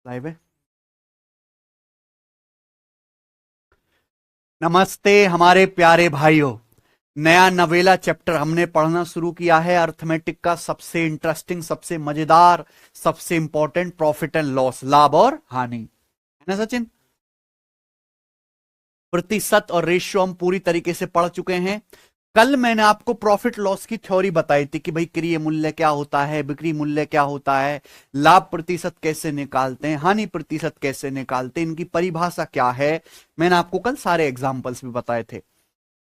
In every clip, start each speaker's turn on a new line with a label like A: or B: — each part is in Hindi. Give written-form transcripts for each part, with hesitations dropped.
A: लाइव है। नमस्ते हमारे प्यारे भाइयों। नया नवेला चैप्टर हमने पढ़ना शुरू किया है अर्थमेटिक का। सबसे इंटरेस्टिंग, सबसे मजेदार, सबसे इंपॉर्टेंट प्रॉफिट एंड लॉस, लाभ और हानि, है ना सचिन? प्रतिशत और रेशियो हम पूरी तरीके से पढ़ चुके हैं। कल मैंने आपको प्रॉफिट लॉस की थ्योरी बताई थी कि भाई क्रय मूल्य क्या होता है, बिक्री मूल्य क्या होता है, लाभ प्रतिशत कैसे निकालते हैं, हानि प्रतिशत कैसे निकालते हैं, इनकी परिभाषा क्या है। मैंने आपको कल सारे एग्जाम्पल्स भी बताए थे।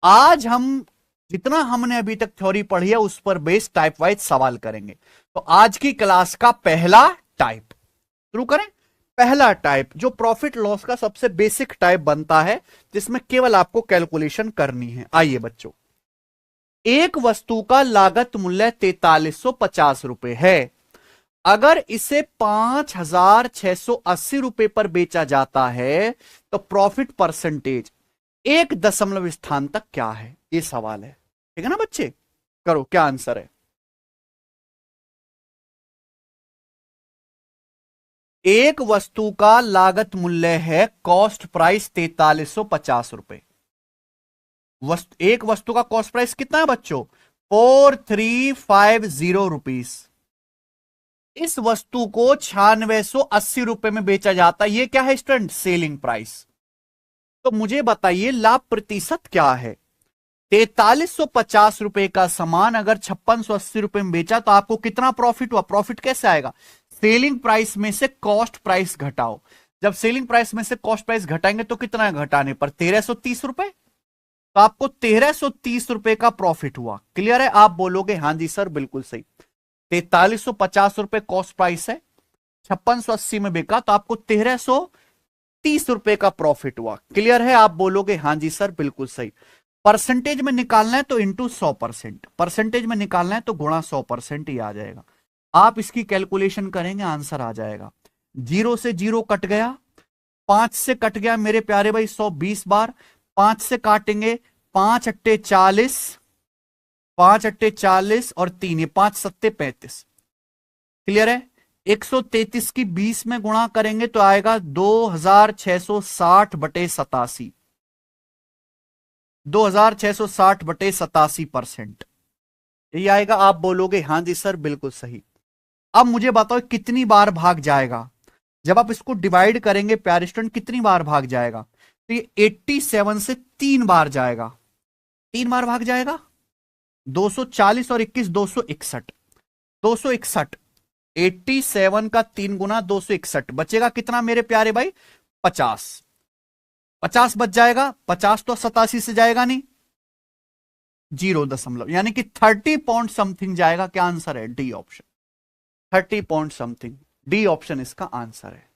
A: आज हम जितना हमने अभी तक थ्योरी पढ़ी है उस पर बेस्ड टाइप वाइज सवाल करेंगे। तो आज की क्लास का पहला टाइप शुरू करें। पहला टाइप जो प्रॉफिट लॉस का सबसे बेसिक टाइप बनता है, जिसमें केवल आपको कैलकुलेशन करनी है। आइए बच्चों, एक वस्तु का लागत मूल्य 4350 रुपए है। अगर इसे 5680 रुपए पर बेचा जाता है तो प्रॉफिट परसेंटेज एक दशमलव स्थान तक क्या है, ये सवाल है। ठीक है ना बच्चे? करो, क्या आंसर है? एक वस्तु का लागत मूल्य है, कॉस्ट प्राइस 4350 रुपए। एक वस्तु का कॉस्ट प्राइस कितना है बच्चों? 4350 रुपीस। इस वस्तु को 9680 रुपए में बेचा जाता है। ये क्या है स्टूडेंट? Selling price. तो मुझे बताइए लाभ प्रतिशत क्या है? 4350 रुपए का सामान अगर 5680 रुपए में बेचा तो आपको कितना प्रॉफिट हुआ? प्रॉफिट कैसे आएगा? सेलिंग प्राइस में से कॉस्ट प्राइस घटाओ। जब सेलिंग प्राइस में से कॉस्ट प्राइस घटाएंगे तो कितना घटाने पर? 1330 रुपए। तो आपको 1330 रुपए का प्रॉफिट हुआ। क्लियर है? आप बोलोगे हाँ जी सर बिल्कुल सही। 4350 रुपए कॉस्ट प्राइस है, 5680 में बिका तो आपको 1330 रुपए का प्रॉफिट हुआ। क्लियर है? आप बोलोगे हाँ जी सर बिल्कुल सही। परसेंटेज में निकालना है तो इंटू 100%, परसेंटेज में निकालना है तो गुणा 100% ही आ जाएगा। आप इसकी कैलकुलेशन करेंगे, आंसर आ जाएगा। जीरो से जीरो कट गया, 5 से कट गया मेरे प्यारे भाई 120 बार। 5 से काटेंगे, 5 अट्टे 40, 5 अट्टे 40 और 3, ये 5 सत्ते 35। क्लियर है? 133 की 20 में गुणा करेंगे तो आएगा 2660/87। 2660/87%, यही आएगा। आप बोलोगे हाँ जी सर बिल्कुल सही। अब मुझे बताओ कितनी बार भाग जाएगा? जब आप इसको डिवाइड करेंगे प्यारे स्टूडेंट, कितनी बार भाग जाएगा? तो ये 87 से 3 बार जाएगा। 3 बार भाग जाएगा। 240 और 21, 261। 261, 87 का 3 गुना 261, बचेगा कितना मेरे प्यारे भाई? 50। 50 बच जाएगा। 50 तो 87 से जाएगा नहीं, 0 दशमलव, यानी कि 30 पॉइंट समथिंग जाएगा। क्या आंसर है? D option, 30 point something. D option इसका आंसर है।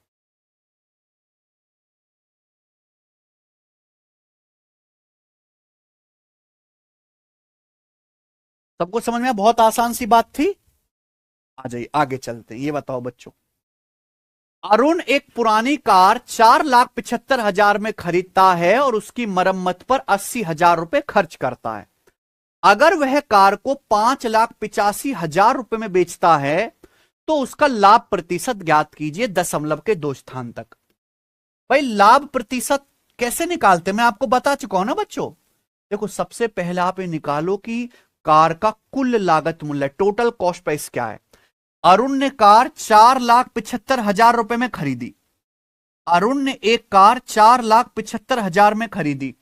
A: सबको समझ में आया? बहुत आसान सी बात थी। आ जाइए आगे चलते हैं। ये बताओ बच्चों, अरुण एक पुरानी कार 4,75,000 में खरीदता है और उसकी मरम्मत पर 80,000 रुपए खर्च करता है। अगर वह कार को 5,85,000 रुपए में बेचता है तो उसका लाभ प्रतिशत ज्ञात कीजिए दशमलव के 2 स्थान तक। भाई लाभ प्रतिशत कैसे निकालते हैं मैं आपको बता चुका हूं ना बच्चों। देखो सबसे पहले आप ये निकालो कि कार का कुल लागत मूल्य, टोटल कॉस्ट प्राइस क्या है। अरुण ने कार 4,75,000 में खरीदी। अरुण ने एक कार 4,75,000 में खरीदी,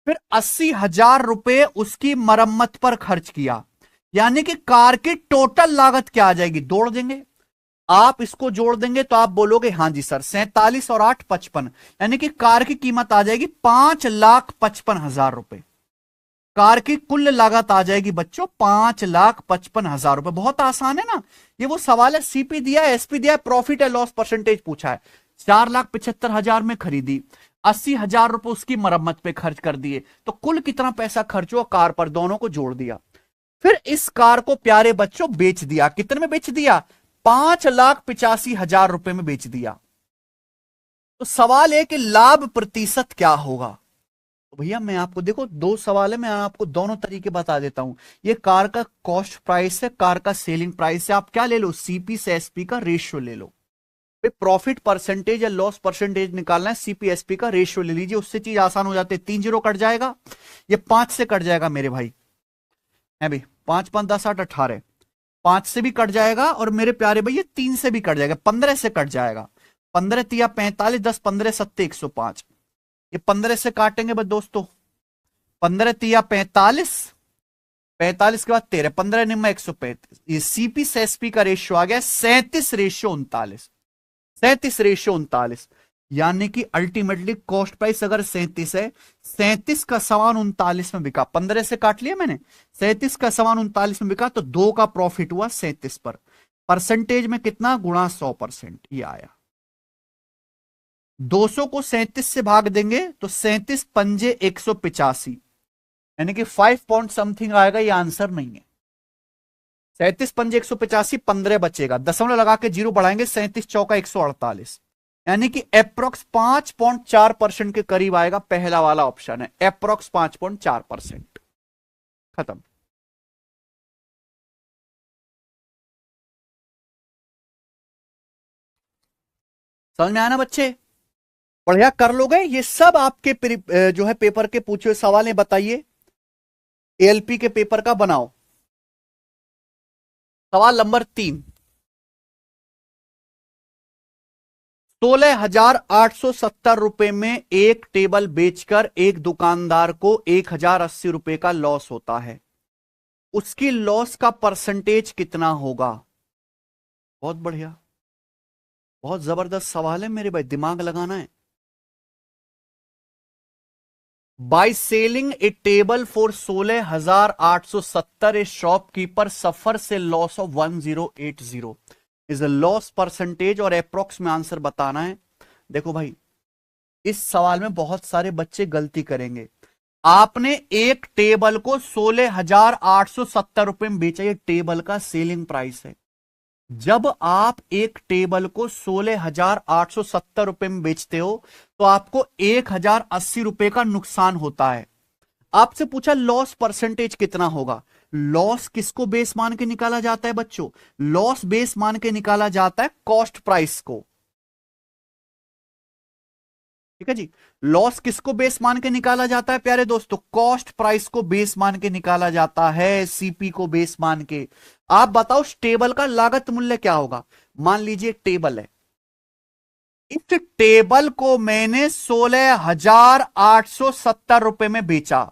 A: फिर 80,000 रुपए उसकी मरम्मत पर खर्च किया। यानी कि कार की टोटल लागत क्या आ जाएगी? जोड़ देंगे। आप इसको जोड़ देंगे तो आप बोलोगे हाँ जी सर, 47 और 8 55, यानी कि कार की कीमत आ जाएगी 5,55,000 रुपए। कार की कुल लागत आ जाएगी बच्चों 5,55,000 रुपए। बहुत आसान है ना? ये वो सवाल है, सीपी दिया है, एसपी दिया है, प्रॉफिट एंड लॉस परसेंटेज पूछा है। 4,75,000 में खरीदी, 80,000 रुपए उसकी मरम्मत पे खर्च कर दिए, तो कुल कितना पैसा खर्च हुआ कार पर, दोनों को जोड़ दिया। फिर इस कार को प्यारे बच्चों बेच दिया। कितने में बेच दिया? 5,85,000 रुपए में बेच दिया। तो सवाल है कि लाभ प्रतिशत क्या होगा? तो भैया मैं आपको, देखो दो सवाल है, मैं आपको दोनों तरीके बता देता हूं। ये कार का कॉस्ट प्राइस है, कार का सेलिंग प्राइस है। आप क्या ले लो? सीपी से एसपी का रेशियो ले लो। प्रॉफिट परसेंटेज या लॉस परसेंटेज निकालना है, सीपीएसपी का रेशियो ले लीजिए, उससे चीज आसान हो जाती है। 3 जीरो कट जाएगा, ये 5 से कट जाएगा मेरे भाई, है भाई, 5 5 10 8 18, 5 से भी कट जाएगा, और मेरे प्यारे भाई ये 3 से भी कट जाएगा, 15 से कट जाएगा, 15 तिया 45, 10 15 सत्ते 105, ये 15 से काटेंगे बस दोस्तों, 15 तिया 45, 45 के बाद 13, 15 निम्न 135, ये सीपी से एसपी का रेशियो आ गया 37:39, 37:39, यानी कि अल्टीमेटली कॉस्ट प्राइस अगर 37 है, 37 का समान 39 में बिका, 15 से काट लिया मैंने, 37 का समान 39 में बिका, तो 2 का प्रॉफिट हुआ 37 पर, परसेंटेज में कितना गुणा 100%, ये आया। 200 को 37 से भाग देंगे तो 37 पंजे 185, यानी कि 5 पॉइंट समथिंग आएगा, ये आंसर नहीं है। 37 पंजे 185, 15 बचेगा, दशमलव लगा के जीरो बढ़ाएंगे, 37 चौका 148, यानी कि अप्रोक्स 5.4% के करीब आएगा, पहला वाला ऑप्शन है, अप्रोक्स 5.4%। खत्म। समझ में आया ना बच्चे? बढ़िया कर लोगे, ये सब आपके जो है पेपर के पूछे हुए सवाल है, बताइए एएलपी के पेपर का बनाओ। सवाल नंबर 3, 16,870 रुपए में एक टेबल बेचकर एक दुकानदार को 1,080 रुपए का लॉस होता है, उसकी लॉस का परसेंटेज कितना होगा? बहुत बढ़िया, बहुत जबरदस्त सवाल है मेरे भाई, दिमाग लगाना है। By selling a table for 16,870 a shopkeeper suffer से loss of 1080 is a loss percentage, और अप्रोक्स में आंसर बताना है। देखो भाई, इस सवाल में बहुत सारे बच्चे गलती करेंगे। आपने एक टेबल को 16,870 रुपए में बेचा, ये टेबल का सेलिंग प्राइस है। जब आप एक टेबल को 16,870 रुपए में बेचते हो तो आपको 1,080 रुपए का नुकसान होता है। आपसे पूछा लॉस परसेंटेज कितना होगा। लॉस किसको बेस मान के निकाला जाता है बच्चों? लॉस बेस मान के निकाला जाता है कॉस्ट प्राइस को। ठीक है जी, लॉस किसको बेस मान के निकाला जाता है प्यारे दोस्तों? कॉस्ट प्राइस को बेस मान के निकाला जाता है, सीपी को बेस मान के। आप बताओ टेबल का लागत मूल्य क्या होगा? मान लीजिए टेबल है, इस टेबल को मैंने 16,870 रुपए में बेचा।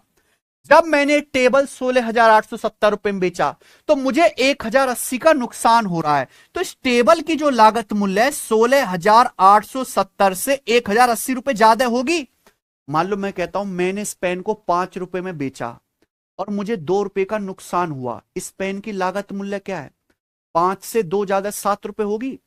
A: जब मैंने टेबल 16,870 रुपए में बेचा तो मुझे 1,080 का नुकसान हो रहा है। तो इस टेबल की जो लागत मूल्य है 16,870 से 1,080 रुपए ज्यादा होगी। मान लो मैं कहता हूं मैंने इस पेन को 5 रुपए में बेचा और मुझे 2 रुपए का नुकसान हुआ। इस पेन की लागत मूल्य क्या है? 5 से 2 ज्यादा 7 रुपए होगी।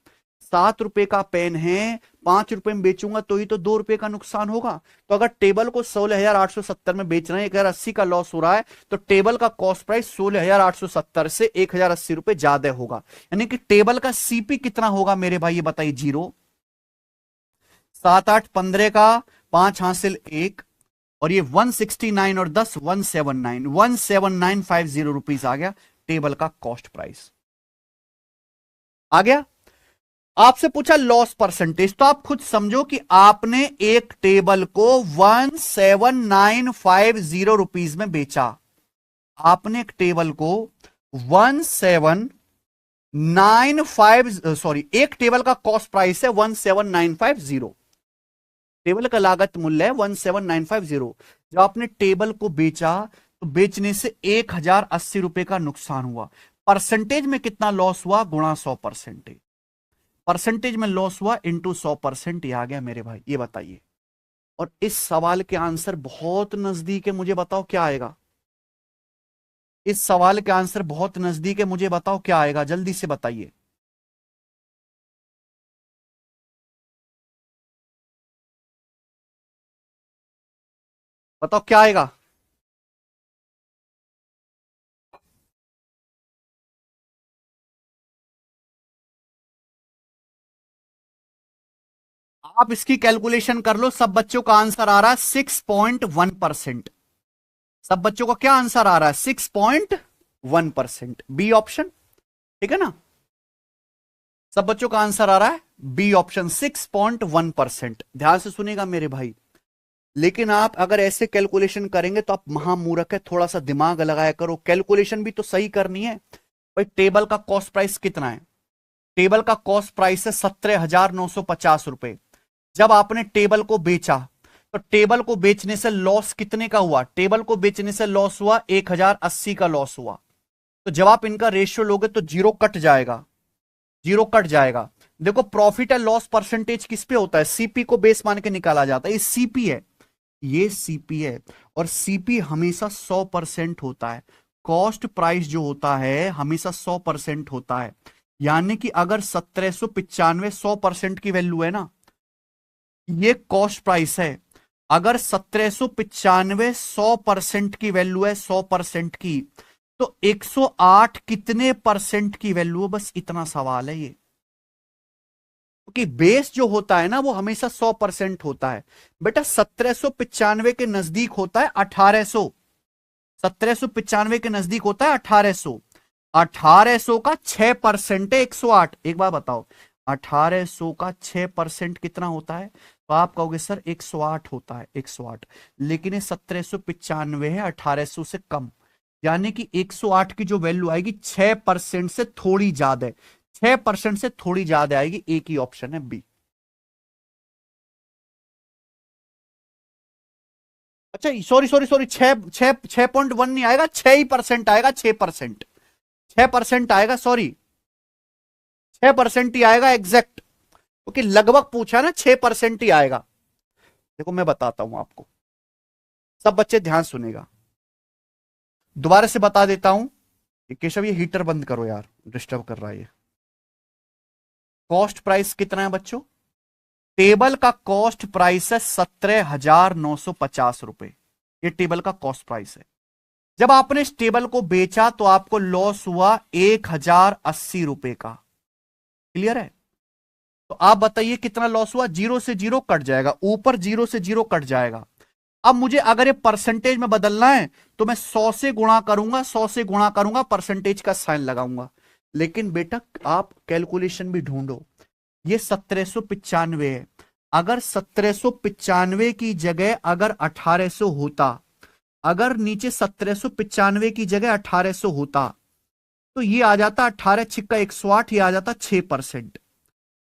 A: 7 रुपए का पेन है, 5 रुपए में बेचूंगा तो ही तो 2 रुपए का नुकसान होगा। तो अगर टेबल को 16,870 में बेच रहे हैं, 1,080 का लॉस हो रहा है, तो टेबल का कॉस्ट प्राइस 16,870 से 1,080 रुपए ज्यादा होगा। यानी कि टेबल का सीपी कितना होगा मेरे भाई, ये बताइए। 0 7 8 15 का 5 हासिल 1, और ये 169 और 10 179, 17950 रुपीज आ गया टेबल का कॉस्ट प्राइस। आ गया। आपसे पूछा लॉस परसेंटेज, तो आप खुद समझो कि आपने एक टेबल को 17950 रुपीज में बेचा। आपने एक टेबल को 17950, एक टेबल का कॉस्ट प्राइस है 17950, टेबल का लागत मूल्य है 17950। जब आपने टेबल को बेचा तो बेचने से 1,080 रुपए का नुकसान हुआ। परसेंटेज में कितना लॉस हुआ? गुणा 100%। परसेंटेज में लॉस हुआ इंटू 100%, ये आ गया मेरे भाई। ये बताइए, और इस सवाल के आंसर बहुत नजदीक है, मुझे बताओ क्या आएगा? इस सवाल के आंसर बहुत नजदीक है, मुझे बताओ क्या आएगा? जल्दी से बताइए। बताओ क्या आएगा? आप इसकी कैलकुलेशन कर लो। सब बच्चों का आंसर आ रहा है 6.1%। सब बच्चों का क्या आंसर आ रहा है? 6.1%, बी ऑप्शन। ठीक है ना? सब बच्चों का आंसर आ रहा है बी ऑप्शन 6.1%। ध्यान से सुनिएगा मेरे भाई, लेकिन आप अगर ऐसे कैलकुलेशन करेंगे तो आप महामूर्ख है, थोड़ा सा दिमाग लगाया करो, कैलकुलेशन भी तो सही करनी है भाई। टेबल का कॉस्ट प्राइस कितना है? टेबल का कॉस्ट प्राइस है 17,950 रुपए। जब आपने टेबल को बेचा तो टेबल को बेचने से लॉस कितने का हुआ? टेबल को बेचने से लॉस हुआ 1,080 का लॉस हुआ। तो जब आप इनका रेशियो लोगे तो जीरो कट जाएगा, जीरो कट जाएगा। देखो प्रॉफिट एंड लॉस परसेंटेज किस पे होता है? सीपी को बेस मान के निकाला जाता है। ये सीपी है, ये सीपी है, और सीपी हमेशा 100% होता है। कॉस्ट प्राइस जो होता है हमेशा 100% होता है। यानी कि अगर 1795 100% की वैल्यू है ना, ये कॉस्ट प्राइस है। अगर 1795 100% की वैल्यू है, 100% की, तो 108 कितने परसेंट की वैल्यू है? बस इतना सवाल है ये। क्योंकि बेस जो होता है ना वो हमेशा 100% होता है। बेटा 1795 के नजदीक होता है 1800, 1795 के नजदीक होता है 1800। 1800 का 6% है 108। एक बार बताओ, 1800 का 6% कितना होता है? तो आप कहोगे सर 108 होता है, 108। लेकिन ये 1795 है, 1800 से कम। यानी कि 108 की जो वैल्यू आएगी 6% से थोड़ी ज्यादा है, 6% से थोड़ी ज्यादा आएगी। एक ही ऑप्शन है बी। अच्छा सॉरी सॉरी सॉरी, 6.1 नहीं आएगा, 6% आएगा, 6%, 6% आएगा, सॉरी 6% ही आएगा एग्जैक्ट, क्योंकि लगभग पूछा ना, 6% ही आएगा। देखो मैं बताता हूं आपको, सब बच्चे ध्यान सुनेगा, दोबारा से बता देता हूं। केशव ये हीटर बंद करो यार, डिस्टर्ब कर रहा है ये। कॉस्ट प्राइस कितना है बच्चों? टेबल का कॉस्ट प्राइस है 17,950 रुपए। ये टेबल का कॉस्ट प्राइस है। जब आपने इस टेबल को बेचा तो आपको लॉस हुआ 1,080 रुपए का। क्लियर है? तो आप बताइए कितना लॉस हुआ? जीरो से जीरो कट जाएगा, ऊपर जीरो से जीरो कट जाएगा। अब मुझे अगर ये परसेंटेज में बदलना है तो मैं 100 से गुणा करूंगा, 100 से गुणा करूंगा, परसेंटेज का साइन लगाऊंगा। लेकिन बेटा आप कैलकुलेशन भी ढूंढो। ये 1795 है, अगर 1795 की जगह अगर 1800 होता, अगर नीचे 1795 की जगह 1800 होता तो ये आ जाता 18 छिक्का 108, ये आ जाता 6%।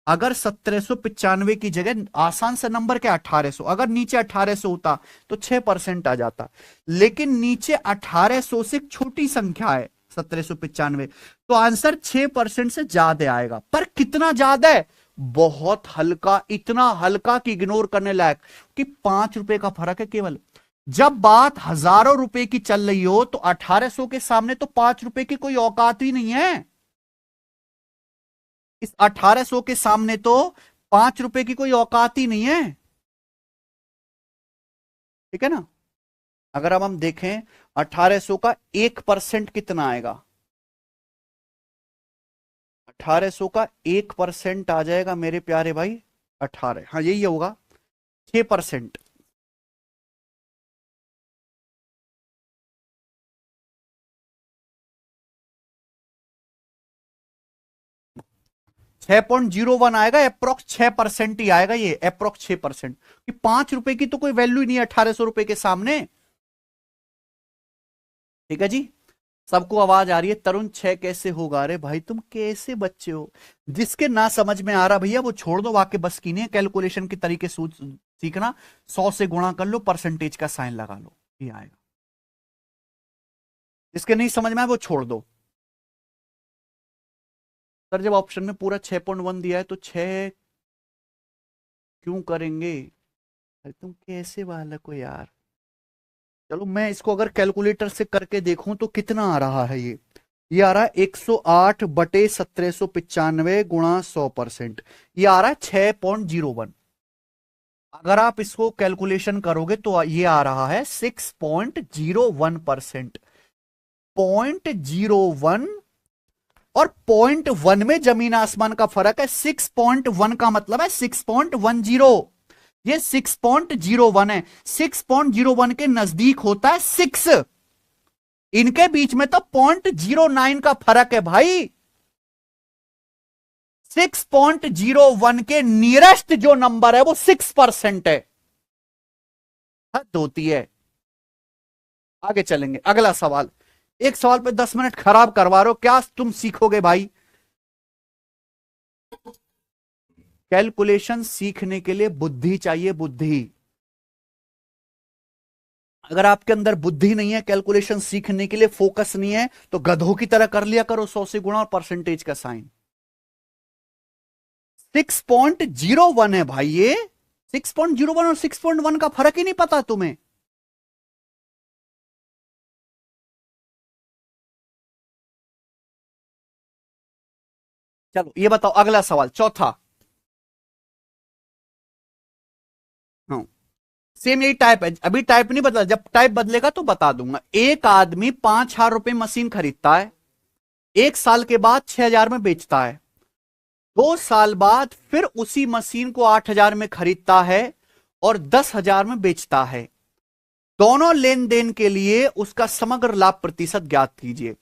A: अगर 1795 की जगह आसान से नंबर क्या 1800, अगर नीचे 1800 होता तो 6% आ जाता। लेकिन नीचे 1800 से छोटी संख्या है 1795, तो आंसर 6% से ज्यादा आएगा। पर कितना ज्यादा है? बहुत हल्का, इतना हल्का कि इग्नोर करने लायक, कि 5 रुपए का फर्क है केवल। जब बात हजारों रुपए की चल रही हो तो 1800 के सामने तो 5 रुपए की कोई औकात ही नहीं है। इस 1800 के सामने तो 5 रुपए की कोई औकात ही नहीं है। ठीक है ना? अगर अब हम देखें 1800 का 1% कितना आएगा? 1800 का 1% आ जाएगा मेरे प्यारे भाई 18, हाँ यही होगा 6%। 6.01 आएगा, अप्रोक्स 6% ही आएगा, ये अप्रोक्स 6%। कि 5 रुपए की तो कोई वैल्यू ही नहीं है 1800 रुपए के सामने। ठीक है जी, सबको आवाज आ रही है? तरुण 6 कैसे होगा? अरे भाई तुम कैसे बच्चे हो? जिसके ना समझ में आ रहा भैया वो छोड़ दो, वाक्य बस की नहीं, कैलकुलेशन के तरीके सीखना। 100 से गुणा कर लो, परसेंटेज का साइन लगा लो, ये आएगा। जिसके नहीं समझ में आए वो छोड़ दो। सर जब ऑप्शन में पूरा 6.1 दिया है तो 6 क्यों करेंगे? अरे तुम कैसे बालक हो यार। चलो मैं इसको अगर कैलकुलेटर से करके देखूं तो कितना आ रहा है? ये आ रहा है 108 बटे 1795 गुणा 100%, ये आ रहा है 6.01। अगर आप इसको कैलकुलेशन करोगे तो ये आ रहा है 6.01%। 0.01 और 0.1 में जमीन आसमान का फर्क है। 6.1 का मतलब है 6.10, ये 6.01 है। 6.01 के नजदीक होता है 6, इनके बीच में तो 0.09 का फर्क है भाई। 6.01 के नियरेस्ट जो नंबर है वो 6% है। हद होती है। आगे चलेंगे, अगला सवाल। एक सवाल पे 10 मिनट खराब करवा रहे हो, क्या तुम सीखोगे भाई? कैलकुलेशन सीखने के लिए बुद्धि चाहिए, बुद्धि। अगर आपके अंदर बुद्धि नहीं है, कैलकुलेशन सीखने के लिए फोकस नहीं है, तो गधों की तरह कर लिया करो 100 से गुणा और परसेंटेज का साइन। 6.01 है भाई ये। 6.01 और 6.1 का फर्क ही नहीं पता तुम्हें? चलो ये बताओ, अगला सवाल चौथा। हाँ, सेम यही टाइप है, अभी टाइप नहीं बदला, जब टाइप बदलेगा तो बता दूंगा। एक आदमी 5,000 रुपए मशीन खरीदता है, 1 साल के बाद 6,000 में बेचता है, 2 साल बाद फिर उसी मशीन को 8,000 में खरीदता है और 10,000 में बेचता है। दोनों लेन देन के लिए उसका समग्र लाभ प्रतिशत ज्ञात कीजिए।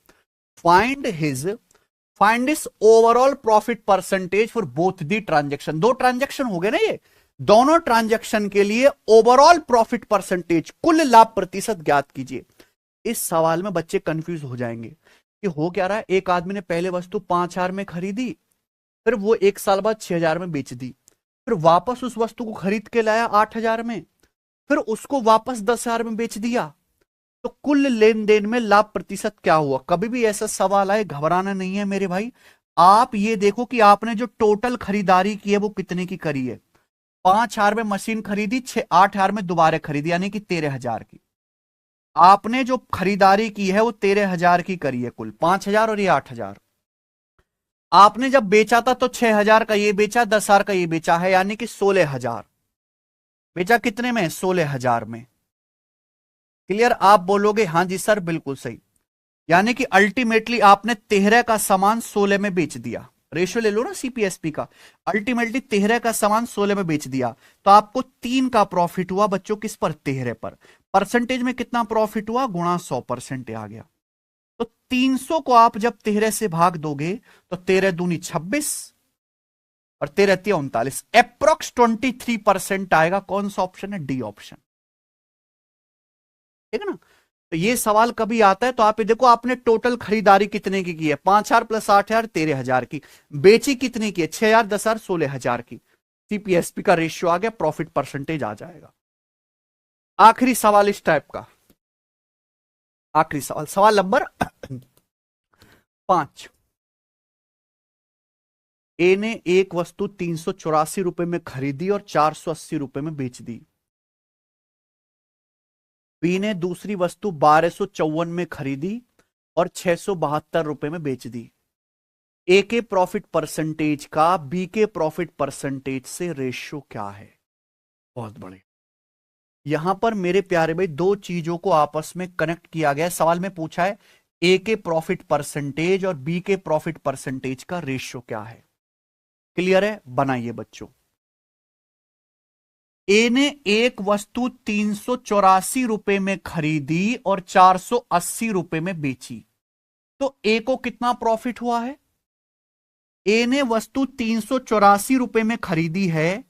A: फाइंड इस overall profit percentage for both the transaction. दो ट्रांजेक्शन हो गए ना ये, दोनों ट्रांजेक्शन के लिए ओवरऑल प्रॉफिट परसेंटेज, कुल लाभ प्रतिशत ज्ञात कीजिए। इस सवाल में बच्चे कंफ्यूज हो जाएंगे कि हो क्या रहा है। एक आदमी ने पहले वस्तु 5,000 में खरीदी, फिर वो 1 साल बाद 6,000 में बेच दी, फिर वापस उस वस्तु को खरीद के लाया 8,000 में, फिर उसको वापस 10,000 में बेच दिया। तो कुल लेन देन में लाभ प्रतिशत क्या हुआ? कभी भी ऐसा सवाल आए, घबराना नहीं है मेरे भाई। आप ये देखो कि आपने जो टोटल खरीदारी की है वो कितने की करी है। 5,000 में मशीन खरीदी, 8,000 में दोबारा खरीदी, यानी कि 13,000 की। आपने जो खरीदारी की है वो 13,000 की करी है कुल, 5,000 और ये 8,000। आपने जब बेचा था तो 6,000 का ये बेचा, 10,000 का ये बेचा है, यानी कि 16,000 बेचा। कितने में? 16,000 में। क्लियर? आप बोलोगे हाँ जी सर बिल्कुल सही। यानी कि अल्टीमेटली आपने 13 का सामान 16 में बेच दिया। रेशियो ले लो ना सीपीएसपी का। अल्टीमेटली 13 का सामान 16 में बेच दिया, तो आपको 3 का प्रॉफिट हुआ बच्चों। किस पर? 13 पर। परसेंटेज में कितना प्रॉफिट हुआ? गुणा 100% आ गया। तो 300 को आप जब 13 से भाग दोगे तो 13 दूनी 26 और 13 तिया 39, अप्रोक्स 23% आएगा। कौन सा ऑप्शन है? D option. ठीक है ना? तो ये सवाल कभी आता है तो आप ये देखो, आपने टोटल खरीदारी कितने की है? 5,000 प्लस 8,000, 13,000 की। बेची कितने की है? 6,000, 10,000, 16,000 की। सीपीएसपी का रेशियो आ गया, प्रॉफिट परसेंटेज आ जाएगा। आखिरी सवाल इस टाइप का, आखिरी सवाल, सवाल नंबर 5। ए ने एक वस्तु 384 रुपए में खरीदी और 480 रुपए में बेच दी। बी ने दूसरी वस्तु 1254 में खरीदी और 672 रुपए में बेच दी। ए के प्रॉफिट परसेंटेज का बी के प्रॉफिट परसेंटेज से रेशियो क्या है? बहुत बढ़िया। यहां पर मेरे प्यारे भाई दो चीजों को आपस में कनेक्ट किया गया है। सवाल में पूछा है ए के प्रॉफिट परसेंटेज और बी के प्रॉफिट परसेंटेज का रेशियो क्या है। क्लियर है? बनाइए बच्चों। ए ने एक वस्तु 384 रुपए में खरीदी और 480 रुपए में बेची, तो ए को कितना प्रॉफिट हुआ है? ए ने वस्तु 384 रुपए में खरीदी है,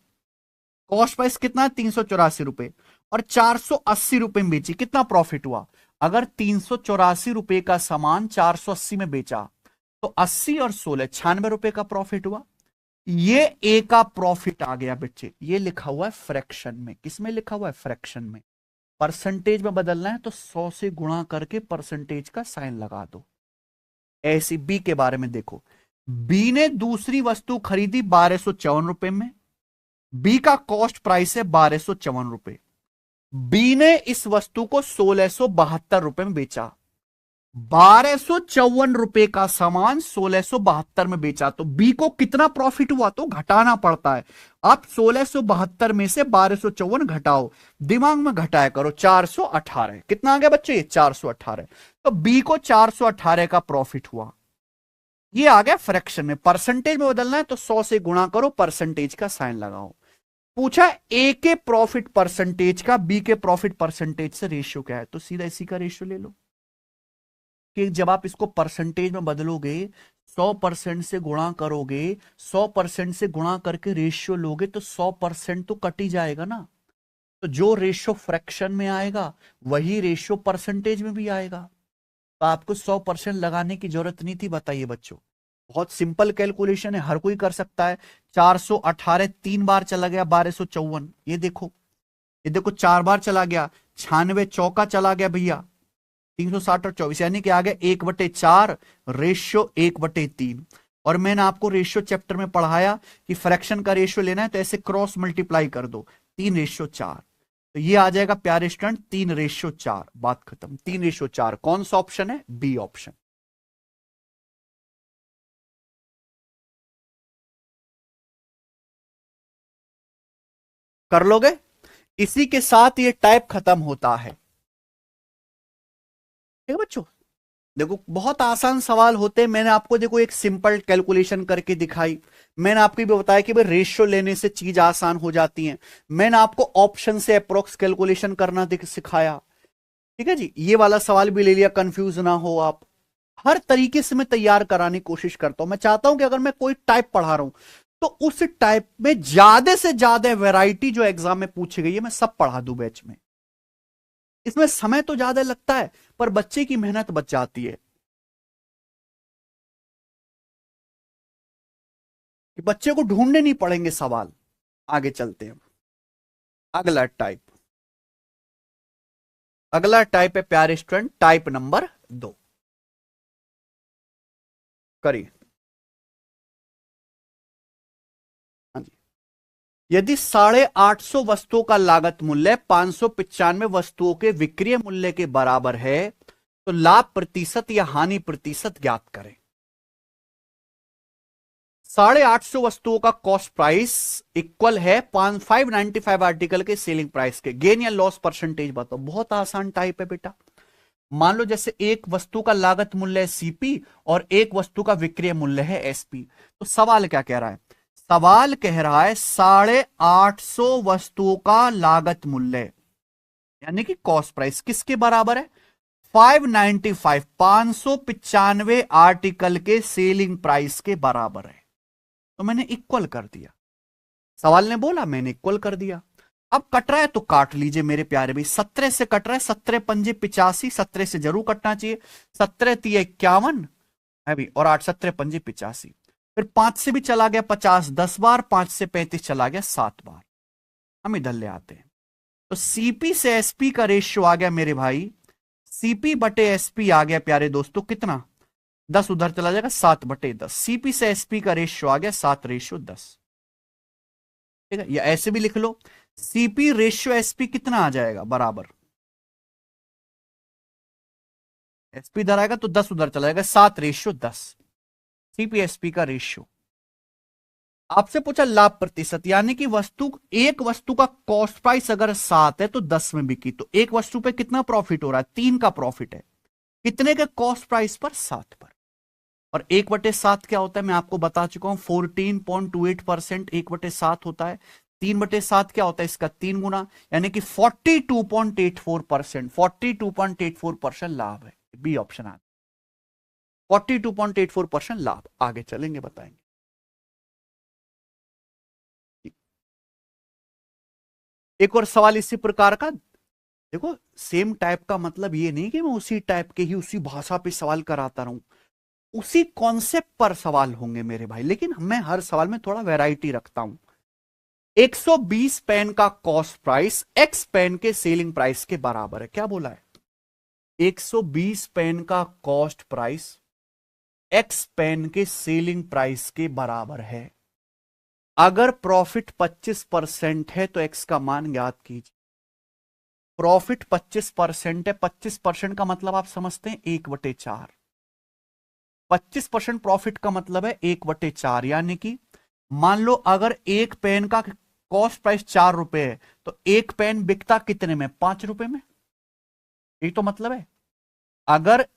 A: कॉस्ट प्राइस कितना? 384 रुपए, और 480 रुपए में बेची, कितना प्रॉफिट हुआ? अगर 384 रुपए का सामान 480 में बेचा तो 80 और 16 96 रुपए का प्रॉफिट हुआ। ये ए का प्रॉफिट आ गया बच्चे। ये लिखा हुआ है फ्रैक्शन में। किसमें लिखा हुआ है? फ्रैक्शन में। परसेंटेज में बदलना है तो 100 से गुणा करके परसेंटेज का साइन लगा दो। ऐसी बी के बारे में देखो। बी ने दूसरी वस्तु खरीदी 1254 रुपए में। बी का कॉस्ट प्राइस है 1254 रुपए। बी ने इस वस्तु को 1672 रुपए में बेचा। 1254 रुपए का सामान 1672 में बेचा, तो बी को कितना प्रॉफिट हुआ? तो घटाना पड़ता है। आप 1672 में से 1254 घटाओ, दिमाग में घटाया करो। 418 कितना आ गया बच्चे? 418। तो बी को 418 का प्रॉफिट हुआ। ये आ गया फ्रैक्शन में। परसेंटेज में बदलना है तो 100 से गुणा करो, परसेंटेज का साइन लगाओ। पूछा ए के प्रॉफिट परसेंटेज का बी के प्रॉफिट परसेंटेज से रेशियो क्या है, तो सीधा इसी का रेशियो ले लो कि जब आप इसको परसेंटेज में बदलोगे 100% से गुणा करोगे, 100% से गुणा करके रेशियो लोगे तो 100% तो कट ही जाएगा ना। तो जो रेशियो फ्रैक्शन में आएगा वही रेशियो परसेंटेज में भी आएगा। तो आपको 100% लगाने की जरूरत नहीं थी। बताइए बच्चों, बहुत सिंपल कैलकुलेशन है, हर कोई कर सकता है। 418 3 बार चला गया 1254, ये देखो, ये देखो 4 बार चला गया, 96 चौका चला गया भैया, 360 और 24, यानी कि आ गया 1/4 रेशियो 1/3। और मैंने आपको रेशियो चैप्टर में पढ़ाया कि फ्रैक्शन का रेशियो लेना है तो ऐसे क्रॉस मल्टीप्लाई कर दो, 3/4। तो ये आ जाएगा प्यारे स्टूडेंट 3/4। बात खत्म, 3/4। कौन सा ऑप्शन है? B option. कर लोगे? इसी के साथ ये टाइप खत्म होता है। ठीक है बच्चों, देखो बहुत आसान सवाल होते हैं। मैंने आपको देखो एक सिंपल कैलकुलेशन करके दिखाई। मैंने आपको भी बताया कि भाई रेशियो लेने से चीज आसान हो जाती है। मैंने आपको ऑप्शन से अप्रोक्स कैलकुलेशन करना सिखाया। ठीक है जी, ये वाला सवाल भी ले लिया, कंफ्यूज ना हो आप। हर तरीके से मैं तैयार कराने की कोशिश करता हूं। मैं चाहता हूं कि अगर मैं कोई टाइप पढ़ा रहा हूं तो उस टाइप में ज्यादा से ज्यादा वैरायटी जो एग्जाम में पूछी गई है मैं सब पढ़ा दूं बैच में। इसमें समय तो ज्यादा लगता है पर बच्चे की मेहनत बच जाती है, कि बच्चे को ढूंढने नहीं पड़ेंगे सवाल। आगे चलते हैं। अगला टाइप, अगला टाइप है प्यारे स्टूडेंट टाइप नंबर 2। करिए। हाँ जी। यदि 850 वस्तुओं का लागत मूल्य 595 वस्तुओं के विक्रय मूल्य के बराबर है तो लाभ प्रतिशत या हानि प्रतिशत ज्ञात करें। 850 वस्तुओं का कॉस्ट प्राइस इक्वल है 595 आर्टिकल के सेलिंग प्राइस के। गेन या लॉस परसेंटेज बताओ। बहुत आसान टाइप है बेटा। मान लो जैसे एक वस्तु का लागत मूल्य है सीपी और एक वस्तु का विक्रय मूल्य है एसपी। तो सवाल क्या कह रहा है? सवाल कह रहा है 850 वस्तुओं का लागत मूल्य यानी कि कॉस्ट प्राइस किसके बराबर है? 595, 595 आर्टिकल के सेलिंग प्राइस के बराबर है। तो मैंने इक्वल कर दिया। सवाल ने बोला, मैंने इक्वल कर दिया। अब कट रहा है तो काट लीजिए मेरे प्यारे भाई। 17 से कट रहा है, 17 पंजे 85, 17 से जरूर कटना चाहिए। 17 तिया 51 है भी, और 8 17 पंजे 85। फिर 5 से भी चला गया 50 10 बार, 5 से 35 चला गया 7 बार। हम इधर ले आते हैं तो सीपी से एसपी का रेशियो आ गया मेरे भाई, सीपी बटे एसपी आ गया प्यारे दोस्तों कितना? 10 उधर चला जाएगा 7/10। सीपी से एसपी का रेशियो आ गया 7/10। ठीक है, या ऐसे भी लिख लो, सीपी रेशियो एसपी कितना आ जाएगा? बराबर, एसपी इधर आएगा तो 10 उधर चला जाएगा, 7/10। सीपी एसपी का रेशियो। आपसे पूछा लाभ प्रतिशत, यानी कि वस्तु, एक वस्तु का कॉस्ट प्राइस अगर 7 है तो 10 में बिकी तो एक वस्तु पे कितना प्रॉफिट हो रहा है? 3 का प्रॉफिट है। कितने के कॉस्ट प्राइस पर? 7 पर। और 1/7 क्या होता है मैं आपको बता चुका हूं, 14.28%। 1/7 होता है। 3/7 क्या होता है? इसका 3 गुना, यानी कि 42.84%। 42.84% लाभ है। बी ऑप्शन आ, 42.84% लाभ। आगे चलेंगे, बताएंगे। एक और सवाल इसी प्रकार का। देखो सेम टाइप का मतलब ये नहीं कि मैं उसी टाइप के ही उसी भाषा पे सवाल कराता रहूं, उसी कॉन्सेप्ट पर सवाल होंगे मेरे भाई, लेकिन मैं हर सवाल में थोड़ा वैरायटी रखता हूं। 120 पेन का कॉस्ट प्राइस एक्स पेन के सेलिंग प्राइस के बराबर है। क्या बोला है? 120 पेन का कॉस्ट प्राइस एक्स पेन के सेलिंग प्राइस के बराबर है। अगर प्रॉफिट 25% है तो एक्स का मान ज्ञात कीजिए। प्रॉफिट 25% है, 25% का मतलब आप समझते हैं 1/4। 25% प्रॉफिट का मतलब है 1/4, यानी कि मान लो अगर एक पेन का कॉस्ट प्राइस 4 रुपए है तो एक पेन बिकता कितने में? 5 रुपए में। ये तो मतलब है। अगर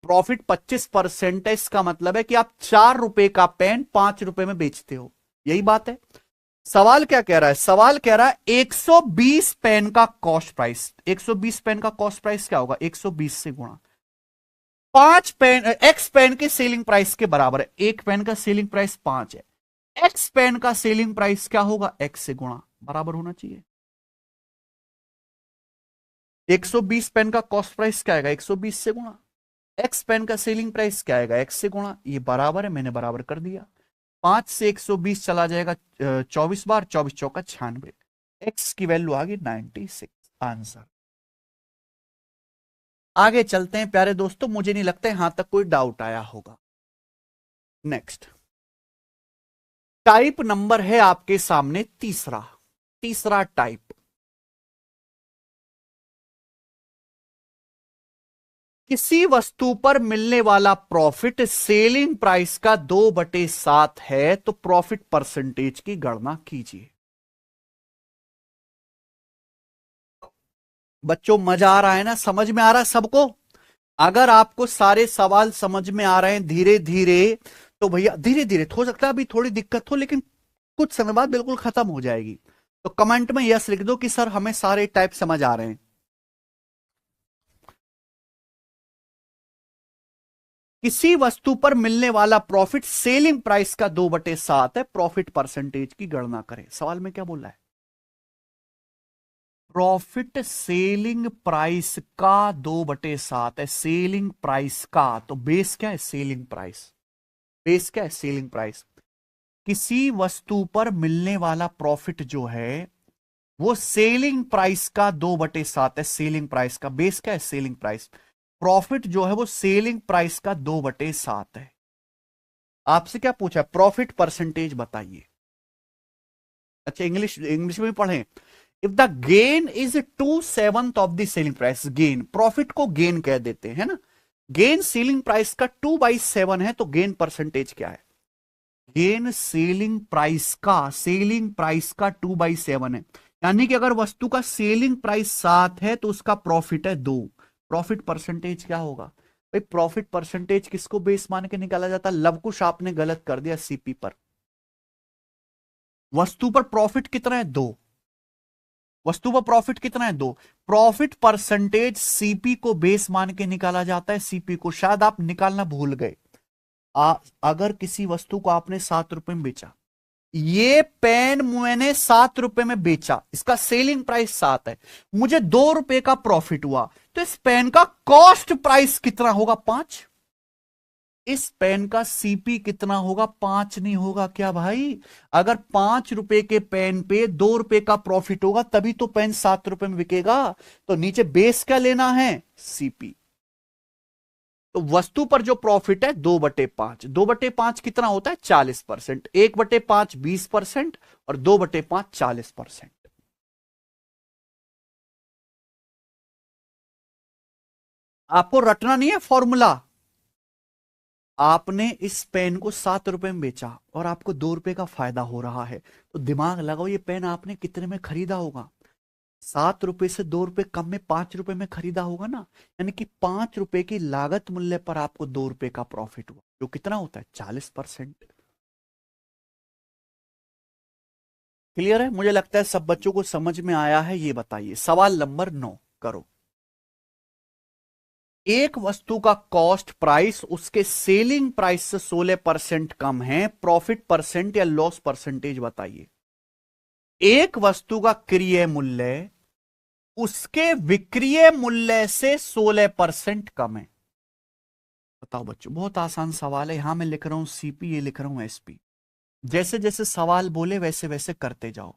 A: प्रॉफिट 25% है इसका मतलब है कि आप 4 रुपए का पेन 5 रुपए में बेचते हो। यही बात है। सवाल क्या कह रहा है? सवाल कह रहा है 120 पेन का कॉस्ट प्राइस। 120 पेन का कॉस्ट प्राइस क्या होगा? 120 से गुणा। 5 पेन, एक्स पेन के सेलिंग प्राइस के बराबर है। एक पेन का सेलिंग प्राइस 5 है, एक्स पेन का सेलिंग प्राइस क्या होगा, एक्स से गुणा, बराबर होना चाहिए। 120 पेन का कॉस्ट प्राइस क्या आएगा, 120 से गुणा, एक्स पेन का सेलिंग प्राइस क्या आएगा, एक्स से गुणा, ये बराबर है, मैंने बराबर कर दिया। 5 से 120 चला जाएगा 24 बार, 24 चौका 96, एक्स की वैल्यू आ गई 96 आंसर। आगे चलते हैं प्यारे दोस्तों, मुझे नहीं लगता यहां तक कोई डाउट आया होगा। नेक्स्ट टाइप नंबर है आपके सामने तीसरा, तीसरा टाइप, किसी वस्तु पर मिलने वाला प्रॉफिट सेलिंग प्राइस का 2/7 है तो प्रॉफिट परसेंटेज की गणना कीजिए। बच्चों मजा आ रहा है ना, समझ में आ रहा है सबको? अगर आपको सारे सवाल समझ में आ रहे हैं धीरे धीरे तो भैया धीरे धीरे, हो सकता है अभी थोड़ी दिक्कत हो लेकिन कुछ समय बाद बिल्कुल खत्म हो जाएगी। तो कमेंट में यस लिख दो कि सर हमें सारे टाइप समझ आ रहे हैं। किसी वस्तु पर मिलने वाला प्रॉफिट सेलिंग प्राइस का 2/7 है, प्रॉफिट परसेंटेज की गणना करें। सवाल में क्या बोल रहा है, प्रॉफिट सेलिंग प्राइस का 2/7 है, सेलिंग प्राइस का, तो बेस क्या है, सेलिंग प्राइस, बेस क्या है, सेलिंग प्राइस। किसी वस्तु पर मिलने वाला प्रॉफिट जो है वो सेलिंग प्राइस का 2/7 है, सेलिंग प्राइस का बेस क्या है, सेलिंग प्राइस। प्रॉफिट जो है वो सेलिंग प्राइस का 2/7 है। आपसे क्या पूछा, प्रॉफिट परसेंटेज बताइए। अच्छा इंग्लिश, इंग्लिश में भी पढ़ें। If the gain is 2/7 of the selling price, gain, profit को गेन कह देते हैं ना, गेन सेलिंग प्राइस का 2/7 है तो गेन परसेंटेज क्या है, गेन सेलिंग प्राइस का, सेलिंग प्राइस का 2/7 है, यानी कि अगर वस्तु का सेलिंग प्राइस 7 है तो उसका प्रॉफिट है 2, प्रॉफिट परसेंटेज क्या होगा भाई, प्रॉफिट परसेंटेज किसको बेस मान के निकाला जाता है, लवकुश आपने गलत कर दिया, सीपी पर। वस्तु पर प्रॉफिट कितना है, 2, वस्तु पर प्रॉफिट कितना है, 2, प्रॉफिट परसेंटेज सीपी को बेस मान के निकाला जाता है, सीपी को शायद आप निकालना भूल गए। अगर किसी वस्तु को आपने 7 रुपए में बेचा, ये पेन मैंने 7 रुपए में बेचा, इसका सेलिंग प्राइस 7 है, मुझे 2 रुपए का प्रॉफिट हुआ, तो इस पेन का कॉस्ट प्राइस कितना होगा, 5। इस पेन का सीपी कितना होगा, 5 नहीं होगा क्या भाई? अगर 5 रुपए के पेन पे 2 रुपए का प्रॉफिट होगा तभी तो पेन 7 रुपए में बिकेगा। तो नीचे बेस क्या लेना है, सीपी। तो वस्तु पर जो प्रॉफिट है 2/5, 2/5 कितना होता है, 40%, 1/5 20% और 2/5 40%। आपको रटना नहीं है फॉर्मूला। आपने इस पेन को 7 रुपए में बेचा और आपको 2 रुपए का फायदा हो रहा है, तो दिमाग लगाओ ये पेन आपने कितने में खरीदा होगा, 7 रुपए से 2 रुपए कम में 5 रुपए में खरीदा होगा ना, यानी कि 5 रुपए की लागत मूल्य पर आपको 2 रुपए का प्रॉफिट हुआ, जो कितना होता है, 40%। क्लियर है? मुझे लगता है सब बच्चों को समझ में आया है। ये बताइए सवाल नंबर 9 करो। एक वस्तु का कॉस्ट प्राइस उसके सेलिंग प्राइस से 16% कम है, प्रॉफिट परसेंट या लॉस परसेंटेज बताइए। एक वस्तु का क्रय मूल्य उसके विक्रय मूल्य से 16% कम है। बताओ बच्चों, बहुत आसान सवाल है। यहां मैं लिख रहा हूं सीपी, ये लिख रहा हूं एसपी, जैसे जैसे सवाल बोले वैसे वैसे करते जाओ।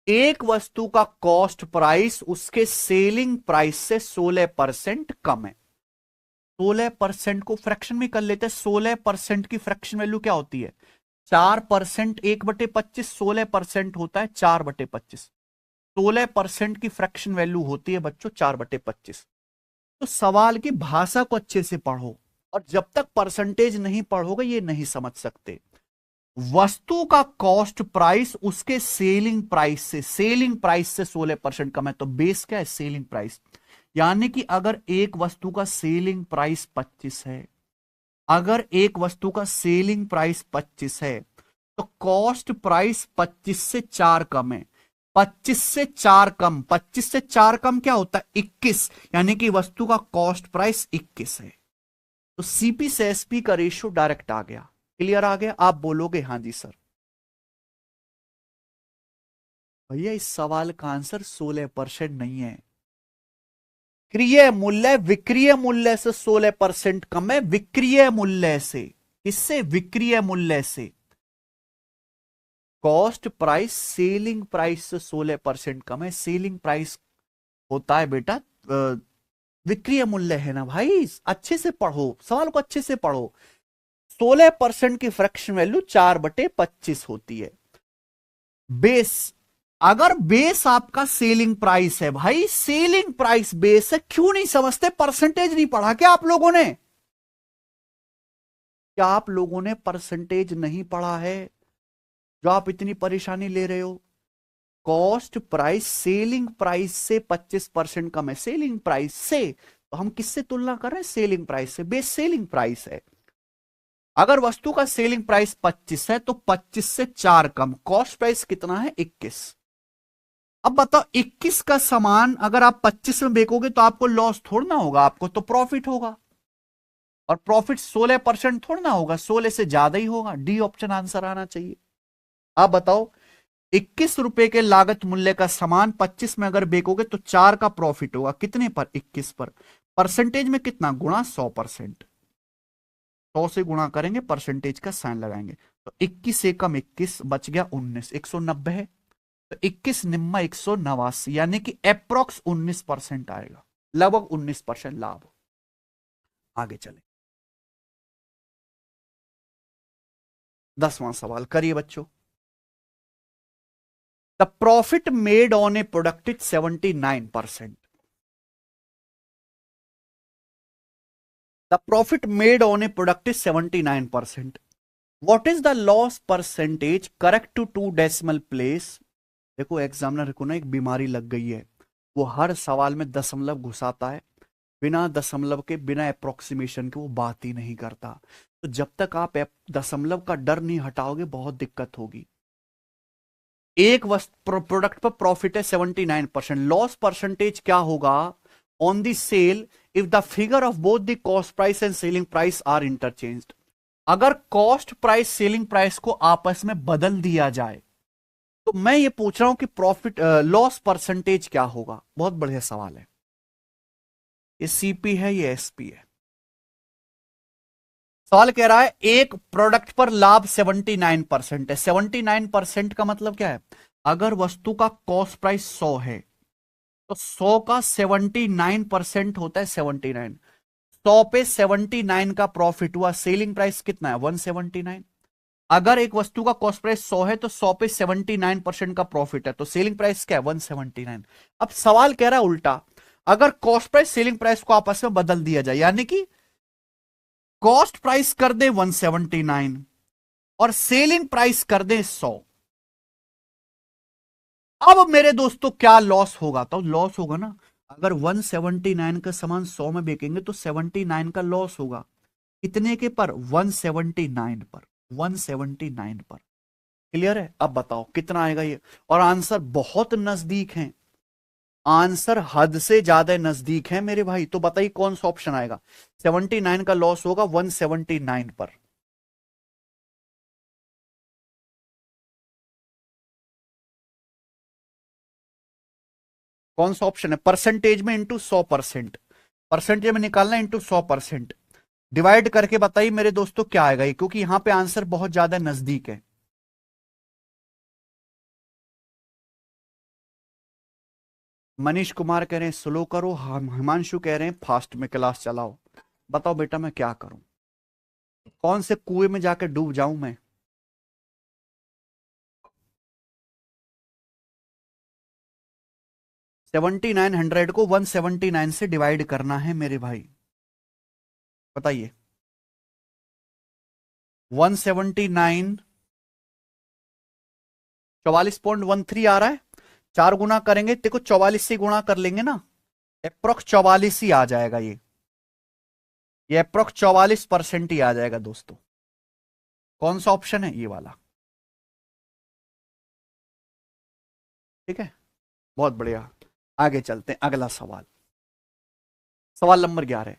A: एक वस्तु का कॉस्ट प्राइस उसके सेलिंग प्राइस से 16% कम है। 16% को फ्रैक्शन में कर लेते हैं। 16% की फ्रैक्शन वैल्यू क्या होती है, 4%, 1/25, 16% होता है 4/25। 16% की फ्रैक्शन वैल्यू होती है बच्चों 4/25। तो सवाल की भाषा को अच्छे से पढ़ो, और जब तक परसेंटेज नहीं पढ़ोगे ये नहीं समझ सकते। वस्तु का कॉस्ट प्राइस उसके सेलिंग प्राइस से, सेलिंग प्राइस से 16% कम है, तो बेस क्या है, सेलिंग प्राइस। यानी कि अगर एक वस्तु का सेलिंग प्राइस 25 है, अगर एक वस्तु का सेलिंग प्राइस 25 है तो कॉस्ट प्राइस 25 से 4 कम है। 25 से 4 कम, 25 से 4 कम क्या होता है, 21, यानी कि वस्तु का कॉस्ट प्राइस 21 है। तो सीपी से एसपी का रेशियो डायरेक्ट आ गया। क्लियर आ गया? आप बोलोगे हाँ जी सर। भैया इस सवाल का आंसर 16% नहीं है। क्रिय मूल्य विक्रिय मूल्य से 16% कम है। विक्रिय मूल्य से, किससे? विक्रिय मूल्य से। कॉस्ट प्राइस सेलिंग प्राइस से 16% कम है। सेलिंग प्राइस होता है बेटा विक्रिय मूल्य है ना भाई। अच्छे से पढ़ो, सवाल को अच्छे से पढ़ो। 16% की फ्रैक्शन वैल्यू 4/25 होती है। बेस, अगर बेस आपका सेलिंग प्राइस है भाई, सेलिंग प्राइस बेस है, क्यों नहीं समझते? परसेंटेज नहीं पढ़ा क्या आप लोगों ने? क्या आप लोगों ने परसेंटेज नहीं पढ़ा है जो आप इतनी परेशानी ले रहे हो? कॉस्ट प्राइस सेलिंग प्राइस से 25% कम है। सेलिंग प्राइस से, तो हम किससे तुलना कर रहे हैं? सेलिंग प्राइस से। बेस सेलिंग प्राइस है। अगर वस्तु का सेलिंग प्राइस 25 है तो 25 से 4 कम। कॉस्ट प्राइस कितना है? 21। अब बताओ 21 का सामान अगर आप 25 में बेचोगे तो आपको लॉस थोड़ा ना होगा, आपको तो प्रॉफिट होगा। और प्रॉफिट 16% थोड़ा ना होगा, 16 से ज्यादा ही होगा। डी ऑप्शन आंसर आना चाहिए। आप बताओ 21 रुपए के लागत मूल्य का सामान 25 में अगर बेचोगे तो 4 का प्रॉफिट होगा। कितने पर? 21 पर। परसेंटेज में कितना? गुणा 100%। 100 से गुणा करेंगे, परसेंटेज का साइन लगाएंगे, तो 21 से कम 21 बच गया 19, 190 है। तो 21 निम्मा 189, यानी कि अप्रोक्स 19% आएगा। लगभग 19% लाभ। आगे चले, 10वां सवाल करिए बच्चों। The profit made on a product is 79%। The profit made on a product is 79%। What is the loss percentage correct to 2 decimal place? देखो एग्जामिनर को ना एक बीमारी लग गई है, वो हर सवाल में दशमलव घुसाता है। बिना दशमलव के, बिना अप्रोक्सीमेशन के वो बात ही नहीं करता। तो जब तक आप दशमलव का डर नहीं हटाओगे बहुत दिक्कत होगी। एक प्रोडक्ट पर प्रॉफिट है 79%, लॉस परसेंटेज क्या होगा on the sale if the figure of both the cost price and selling price are interchanged? अगर कॉस्ट प्राइस सेलिंग प्राइस को आपस में बदल दिया जाए तो मैं ये पूछ रहा हूं कि प्रॉफिट लॉस परसेंटेज क्या होगा? बहुत बढ़िया सवाल है। ये सीपी है, ये एसपी है। सवाल कह रहा है एक प्रोडक्ट पर लाभ 79% है। 79% का मतलब क्या है? अगर वस्तु का कॉस्ट प्राइस 100 है तो 100 का 79% होता है 79। 100 पे 79 का प्रॉफिट हुआ। सेलिंग प्राइस कितना है? 179। अगर एक वस्तु का कॉस्ट प्राइस 100 है तो 100 पे 79% का प्रॉफिट है, तो सेलिंग प्राइस क्या है? 179। अब सवाल कह रहा है उल्टा, अगर कॉस्ट प्राइस सेलिंग प्राइस को आपस में बदल दिया जाए, यानी कि कॉस्ट प्राइस कर दे 179 और सेलिंग प्राइस कर दे 100। अब मेरे दोस्तों क्या लॉस होगा? तो लॉस होगा ना, अगर 179 का सामान 100 में बेचेंगे तो 79 का लॉस होगा। कितने के पर? 179 पर। 179 पर। क्लियर है? अब बताओ कितना आएगा ये। और आंसर बहुत नजदीक है, आंसर हद से ज्यादा नजदीक है मेरे भाई। तो बताइए कौन सा ऑप्शन आएगा? 79 का लॉस होगा 179 पर। कौन सा ऑप्शन है? परसेंटेज में इंटू 100%। परसेंटेज में निकालना इंटू 100%। डिवाइड करके बताइए मेरे दोस्तों क्या आएगा ये, क्योंकि यहां पे आंसर बहुत ज्यादा नजदीक है। मनीष कुमार कह रहे हैं स्लो करो, हम हिमांशु कह रहे हैं फास्ट में क्लास चलाओ। बताओ बेटा मैं क्या करूं? कौन से कुएं में जाकर डूब जाऊं मैं? 7900 को 179 से डिवाइड करना है मेरे भाई। बताइए 179 44.13 आ रहा है। 4 गुना करेंगे, देखो 44 से गुणा कर लेंगे ना, अप्रोक्स 44 ही आ जाएगा ये अप्रोक्स 44% ही आ जाएगा दोस्तों। कौन सा ऑप्शन है? ये वाला। ठीक है, बहुत बढ़िया। आगे चलते हैं, अगला सवाल, सवाल नंबर 11।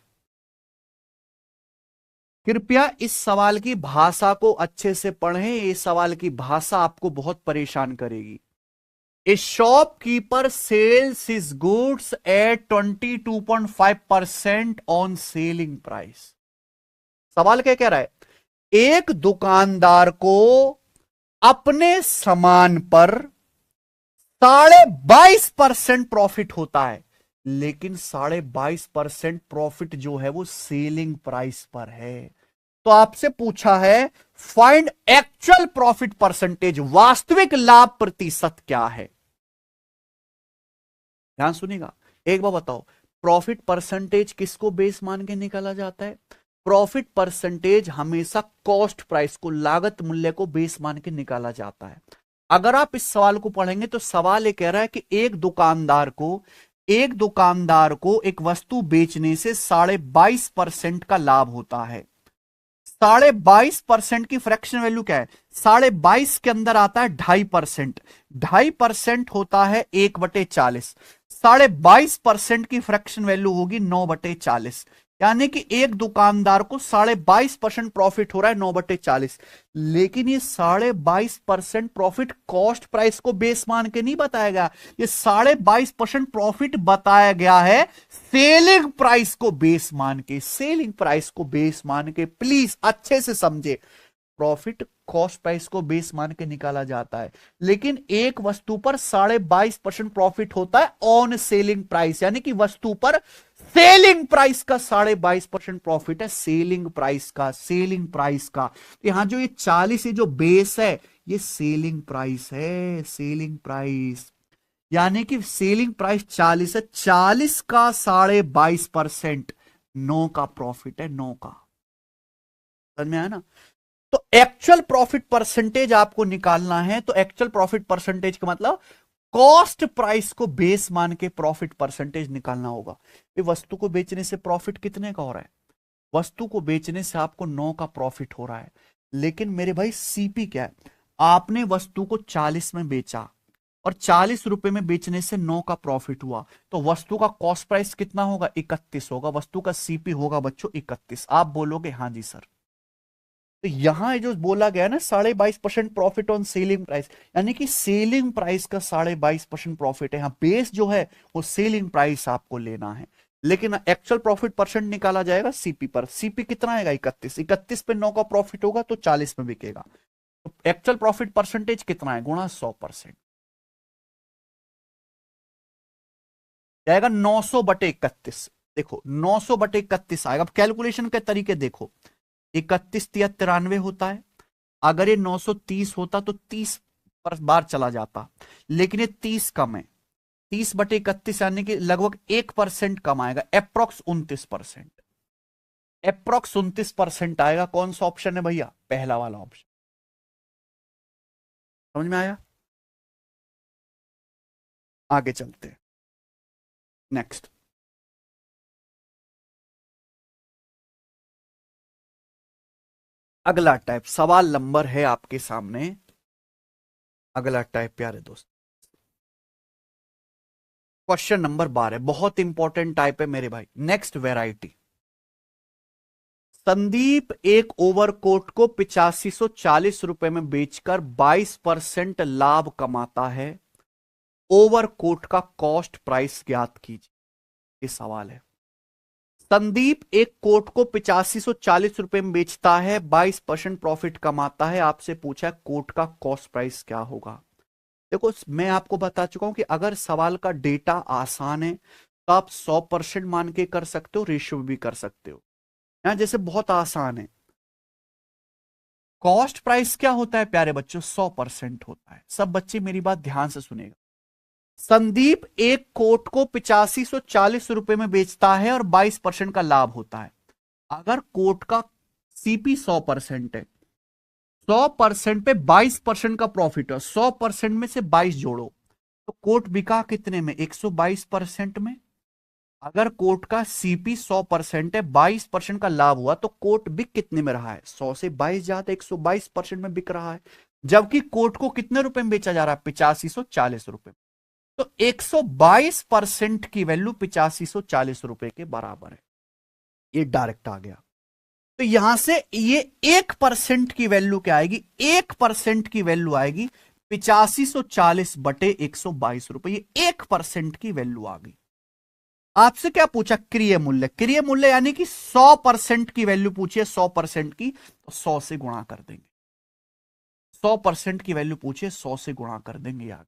A: कृपया इस सवाल की भाषा को अच्छे से पढ़ें, ये सवाल की भाषा आपको बहुत परेशान करेगी। ए shopkeeper sales his goods at 22.5% on selling price. सवाल क्या कह रहा है? एक दुकानदार को अपने सामान पर 22.5% प्रॉफिट होता है, लेकिन 22.5% प्रॉफिट जो है वो सेलिंग प्राइस पर है। तो आपसे पूछा है फाइंड एक्चुअल प्रॉफिट परसेंटेज, वास्तविक लाभ प्रतिशत क्या है। ध्यान सुनिएगा, एक बार बताओ, प्रॉफिट परसेंटेज किसको बेस मान के निकाला जाता है? प्रॉफिट परसेंटेज हमेशा कॉस्ट प्राइस को, लागत मूल्य को बेस मान के निकाला जाता है। अगर आप इस सवाल को पढ़ेंगे तो सवाल ये कह रहा है कि एक दुकानदार को एक वस्तु बेचने से 22.5% का लाभ होता है। 22.5% की फ्रैक्शन वैल्यू क्या है? 22.5 के अंदर आता है 2.5%। 2.5% होता है 1/40। 22.5% की फ्रैक्शन वैल्यू होगी 9/40। यानी कि एक दुकानदार को 22.5% प्रॉफिट हो रहा है 9/40। लेकिन ये 22.5% प्रॉफिट कॉस्ट प्राइस को बेस मान के नहीं बताया गया, ये 22.5% प्रॉफिट बताया गया है सेलिंग प्राइस को बेस मान के। सेलिंग प्राइस को बेस मान के, प्लीज अच्छे से समझे, प्रॉफिट कॉस्ट प्राइस को बेस मान के निकाला जाता है, लेकिन एक वस्तु पर 22.5% प्रॉफिट होता है ऑन सेलिंग प्राइस, यानी कि वस्तु पर सेलिंग प्राइस का 22.5% प्रॉफिट है। सेलिंग प्राइस का यहां जो ये 40 जो बेस है ये सेलिंग प्राइस है। सेलिंग प्राइस यानी कि सेलिंग प्राइस 40 है, 40 का 22.5% 9 का प्रॉफिट है, 9 का। समझ में आया ना? तो एक्चुअल प्रॉफिट परसेंटेज आपको निकालना है, तो एक्चुअल प्रॉफिट परसेंटेज का मतलब कॉस्ट प्राइस को बेस मान के प्रॉफिट परसेंटेज निकालना होगा। ये वस्तु को बेचने से प्रॉफिट कितने का हो रहा है? वस्तु को बेचने से आपको 9 का प्रॉफिट हो रहा है, लेकिन मेरे भाई सीपी क्या है? आपने वस्तु को 40 में बेचा और 40 रुपए में बेचने से 9 का प्रॉफिट हुआ, तो वस्तु का कॉस्ट प्राइस कितना होगा? 31 होगा। वस्तु का सीपी होगा बच्चों 31। आप बोलोगे हाँ जी सर। तो यहां जो बोला गया ना 22.5% प्रॉफिट ऑन सेलिंग प्राइस, यानी कि सेलिंग प्राइस का 22.5% प्रॉफिट है। यहां बेस जो है वो सेलिंग प्राइस आपको लेना है, लेकिन एक्चुअल प्रॉफिट परसेंट निकाला जाएगा सीपी पर। सीपी कितना आएगा? 31। 31 पे 9 का प्रॉफिट होगा तो 40 में बिकेगा। तो एक्चुअल प्रॉफिट परसेंटेज कितना है? गुणा 100%, जाएगा 900/31। देखो 900/31 आएगा। अब कैलकुलेशन के तरीके देखो, 31 या 93 होता है। अगर ये 930 होता तो 30 पर बार चला जाता, लेकिन ये 30 कम है। 30/31 यानी कि लगभग 1% कम आएगा, अप्रोक्स 29%। अप्रोक्स 29% आएगा। कौन सा ऑप्शन है भैया? पहला वाला ऑप्शन। समझ में आया? आगे चलते हैं नेक्स्ट। अगला टाइप सवाल नंबर है आपके सामने। अगला टाइप प्यारे दोस्त, क्वेश्चन नंबर 12, बहुत इंपॉर्टेंट टाइप है मेरे भाई। नेक्स्ट वेराइटी, संदीप एक ओवरकोट को 8540 में बेचकर 22% लाभ कमाता है। ओवरकोट का कॉस्ट प्राइस ज्ञात कीजिए। ये सवाल है। संदीप एक कोट को 8540 में बेचता है, 22% प्रॉफिट कमाता है। आपसे पूछा है कोट का कॉस्ट प्राइस क्या होगा। देखो मैं आपको बता चुका हूं कि अगर सवाल का डेटा आसान है तो आप 100% मान के कर सकते हो, रेशियो भी कर सकते हो। यहां जैसे बहुत आसान है, कॉस्ट प्राइस क्या होता है प्यारे बच्चों? 100% होता है। सब बच्चे मेरी बात ध्यान से सुनेगा। संदीप एक कोट को 8540 में बेचता है और 22% का लाभ होता है। अगर कोट का सीपी 100% है, 100% पे 22% का प्रॉफिट है, 100% में से 22 जोड़ो तो कोट बिका कितने में? 122% में। अगर कोट का सीपी 100% है, 22% का लाभ हुआ तो कोट बिक कितने में रहा है? 100 से 22 जाते 122% में बिक रहा है। जबकि कोट को कितने रुपए में बेचा जा रहा है? 8540 तो 122% की वैल्यू 8540 रुपए के बराबर है। ये डायरेक्ट आ गया। तो यहां से ये 1% की वैल्यू क्या आएगी, 1% की वैल्यू आएगी 8540/122 रुपए, ये 1% की वैल्यू आ गई। आपसे क्या पूछा, क्रिय मूल्य, क्रिय मूल्य यानी कि 100% की वैल्यू पूछिए, 100% की, तो 100 से गुणा कर देंगे। 100% की वैल्यू पूछिए, 100 से गुणा कर देंगे यार।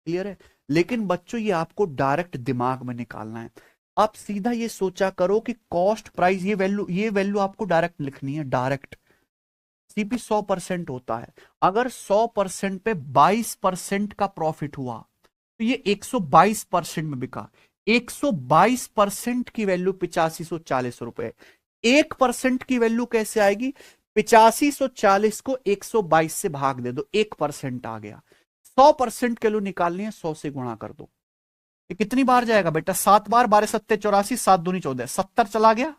A: क्लियर है। लेकिन बच्चों ये आपको डायरेक्ट दिमाग में निकालना है। आप सीधा ये सोचा करो कि कॉस्ट प्राइस, ये वैल्यू आपको डायरेक्ट लिखनी है, डायरेक्ट। सीपी 100% होता है। अगर 100% पे 22% का प्रॉफिट हुआ तो ये 122% में बिका। 122% की वैल्यू 8540 रुपए। 1% की वैल्यू कैसे आएगी, 8540 को 122 से भाग दे दो, 1% आ गया। 100% की वैल्यू निकालनी है, 100 से गुणा कर दो। ये कितनी बार जाएगा बेटा, 7 बार, 12 सत्ते 84, 7 दूनी 14, 70 चला गया।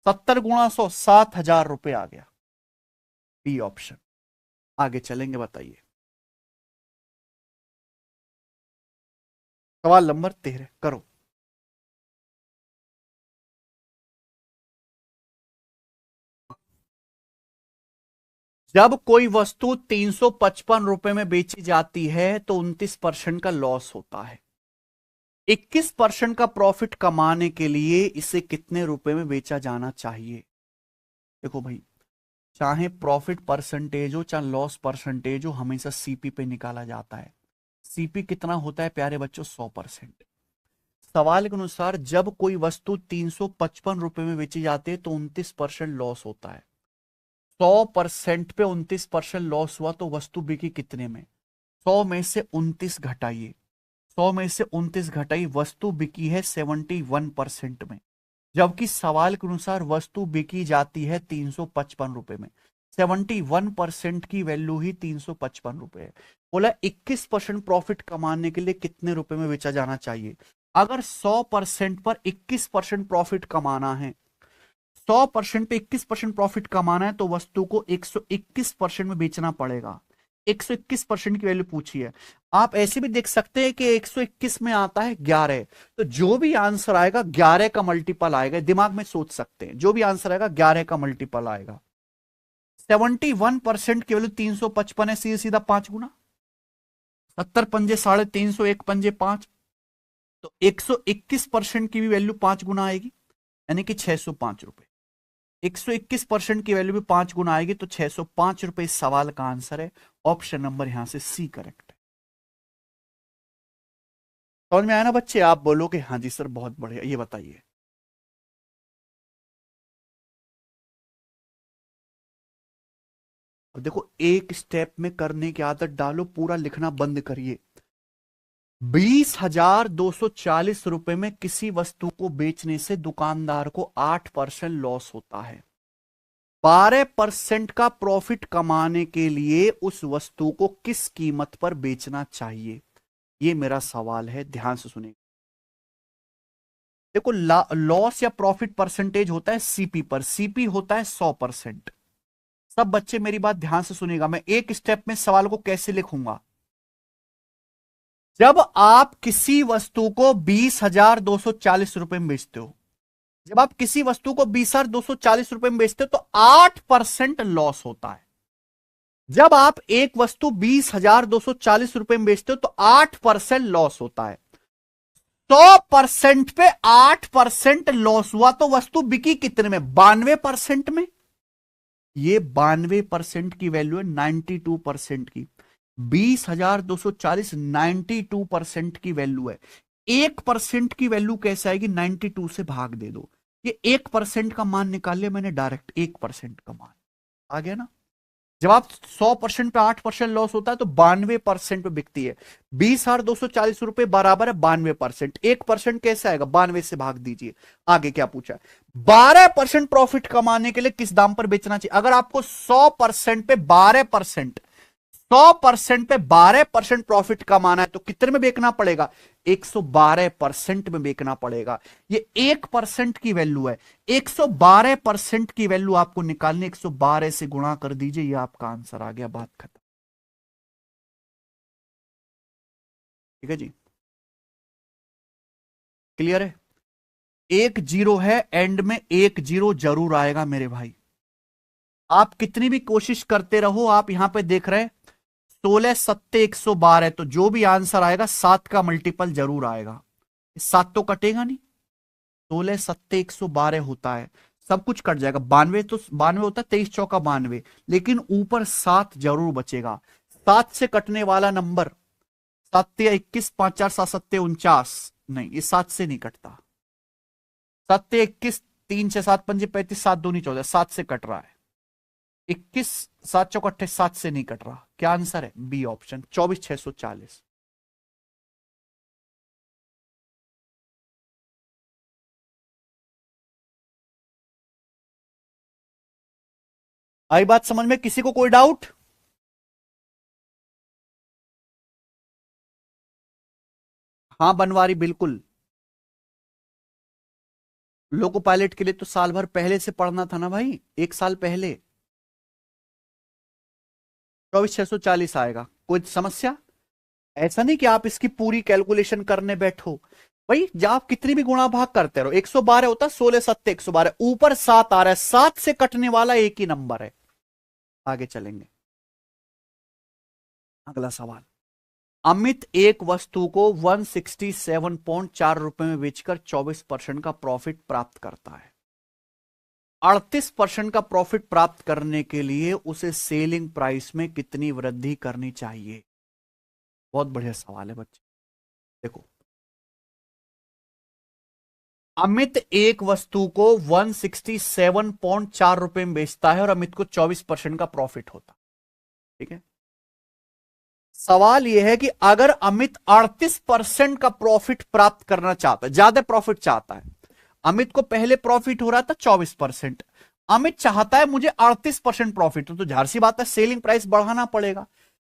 A: 70 × 100, 7,000 रुपए आ गया। B option. आगे चलेंगे, बताइए सवाल नंबर 13 करो। जब कोई वस्तु 355 रुपए में बेची जाती है तो 29% का लॉस होता है। 21% का प्रॉफिट कमाने के लिए इसे कितने रुपए में बेचा जाना चाहिए। देखो भाई, चाहे प्रॉफिट परसेंटेज हो चाहे लॉस परसेंटेज हो, हमेशा सीपी पे निकाला जाता है। सीपी कितना होता है प्यारे बच्चों, 100%। सवाल के अनुसार जब कोई वस्तु 355 रुपए में बेची जाती है तो 29% लॉस होता है। 100% पे 29% लॉस हुआ तो वस्तु बिकी कितने में, 100 में से 29 घटाइए। 100 में से 29 घटाई, वस्तु बिकी है 71% में। जबकि सवाल के अनुसार वस्तु बिकी जाती है 355 रुपए में। 71% की वैल्यू ही 355 रुपए है। बोला 21% प्रॉफिट कमाने के लिए कितने रुपए में बेचा जाना चाहिए। अगर 100% पर 21% प्रॉफिट कमाना है, 100% पे 21% प्रॉफिट कमाना है तो वस्तु को 121% में बेचना पड़ेगा। 121% की वैल्यू पूछी है। आप ऐसे भी देख सकते हैं कि 121 में आता है 11, तो जो भी आंसर आएगा 11 का मल्टीपल आएगा। दिमाग में सोच सकते हैं, जो भी आंसर आएगा 11 का मल्टीपल आएगा। 71% की वैल्यू 355 है, सीधा सीधा 5 गुना। 70 पंजे 350, 1 पंजे 5, तो 121% की भी वैल्यू 5 गुना आएगी, यानी कि 605 रुपए। 121% की वैल्यू भी 5 गुना आएगी तो 605 रुपए इस सवाल का आंसर है। ऑप्शन नंबर यहां से सी करेक्ट है। समझ में आया ना बच्चे, आप बोलोगे हाँ जी सर बहुत बढ़िया। ये बताइए, अब देखो एक स्टेप में करने की आदत डालो, पूरा लिखना बंद करिए। 20,240 रुपए में किसी वस्तु को बेचने से दुकानदार को 8% लॉस होता है। 12% का प्रॉफिट कमाने के लिए उस वस्तु को किस कीमत पर बेचना चाहिए, ये मेरा सवाल है, ध्यान से सुनिए। देखो लॉस या प्रॉफिट परसेंटेज होता है सीपी पर, सीपी होता है 100%। सब बच्चे मेरी बात ध्यान से सुनिएगा, मैं एक स्टेप में सवाल को कैसे लिखूंगा। जब आप किसी वस्तु को 20,240 रुपए में बेचते हो, जब आप किसी वस्तु को 20,240 रुपए में बेचते हो तो 8% लॉस होता है। जब आप एक वस्तु 20,240 रुपए में बेचते हो तो 8% लॉस होता है। 100% पे 8% लॉस हुआ तो वस्तु बिकी कितने में, 92% में। ये 92% की वैल्यू है 92% की। 20,240 92% की वैल्यू है। 1% की वैल्यू कैसे आएगी, 92 से भाग दे दो। ये 1% का मान निकाल लिया मैंने डायरेक्ट, 1% का मान आ गया ना। जब आप 100% पे 8% लॉस होता है तो 92% पे बिकती है। 20,240 रुपए बराबर है 92%। 1% कैसे आएगा, 92 से भाग दीजिए। आगे क्या पूछा है, 12% प्रॉफिट कमाने के लिए किस दाम पर बेचना चाहिए। अगर आपको 100% पे 12%, 100% पे 12% प्रॉफिट कमाना है तो कितने में बेचना पड़ेगा, 112% में बेचना पड़ेगा। ये 1% की वैल्यू है। 112% की वैल्यू आपको निकालनी, 112 से गुणा कर दीजिए, ये आपका आंसर आ गया, बात खत्म। ठीक है जी, क्लियर है। एक जीरो है एंड में, एक जीरो जरूर आएगा मेरे भाई। आप कितनी भी कोशिश करते रहो, आप यहां पे देख रहे हैं 16 सत्ते 112 है, तो जो भी आंसर आएगा 7 का मल्टीपल जरूर आएगा। 7 तो कटेगा नहीं, 16 सत्ते 112 होता है, सब कुछ कट जाएगा। 92 तो 92 होता है, 23 चौका 92, लेकिन ऊपर 7 जरूर बचेगा। 7 से कटने वाला नंबर 7 या 21, 5 4 7 7 49, नहीं ये 7 से नहीं कटता। 7 21, 3 6 7 5 35, 7 दूनी 14, 7 से कट रहा है। 21 7 चौक 28, 7 से नहीं कट रहा। क्या आंसर है? B option, 24,640। आई बात समझ में? किसी को कोई डाउट? हाँ बनवारी, बिल्कुल। लोको पायलट के लिए तो साल भर पहले से पढ़ना था ना भाई, 1 साल पहले। 24,640 आएगा। कोई समस्या? ऐसा नहीं कि आप इसकी पूरी कैलकुलेशन करने बैठो भाई, जब आप कितनी भी गुणा भाग करते रहो। 112 होता है, 16 सत्ते 112, ऊपर 7 आ रहा है, 7 से कटने वाला एक ही नंबर है। आगे चलेंगे, अगला सवाल। अमित एक वस्तु को 167.4 रुपए में बेचकर 24% का प्रॉफिट प्राप्त करता है। 38% का प्रॉफिट प्राप्त करने के लिए उसे सेलिंग प्राइस में कितनी वृद्धि करनी चाहिए? बहुत बढ़िया सवाल है बच्चे। देखो, अमित एक वस्तु को 167.4 रुपए में बेचता है और अमित को 24% का प्रॉफिट होता। ठीक है, सवाल यह है कि अगर अमित 38% का प्रॉफिट प्राप्त करना चाहता है, ज्यादा प्रॉफिट चाहता है। अमित को पहले प्रॉफिट हो रहा था 24%, अमित चाहता है मुझे 38% प्रॉफिट हो, तो जाहिर सी बात है सेलिंग प्राइस बढ़ाना पड़ेगा।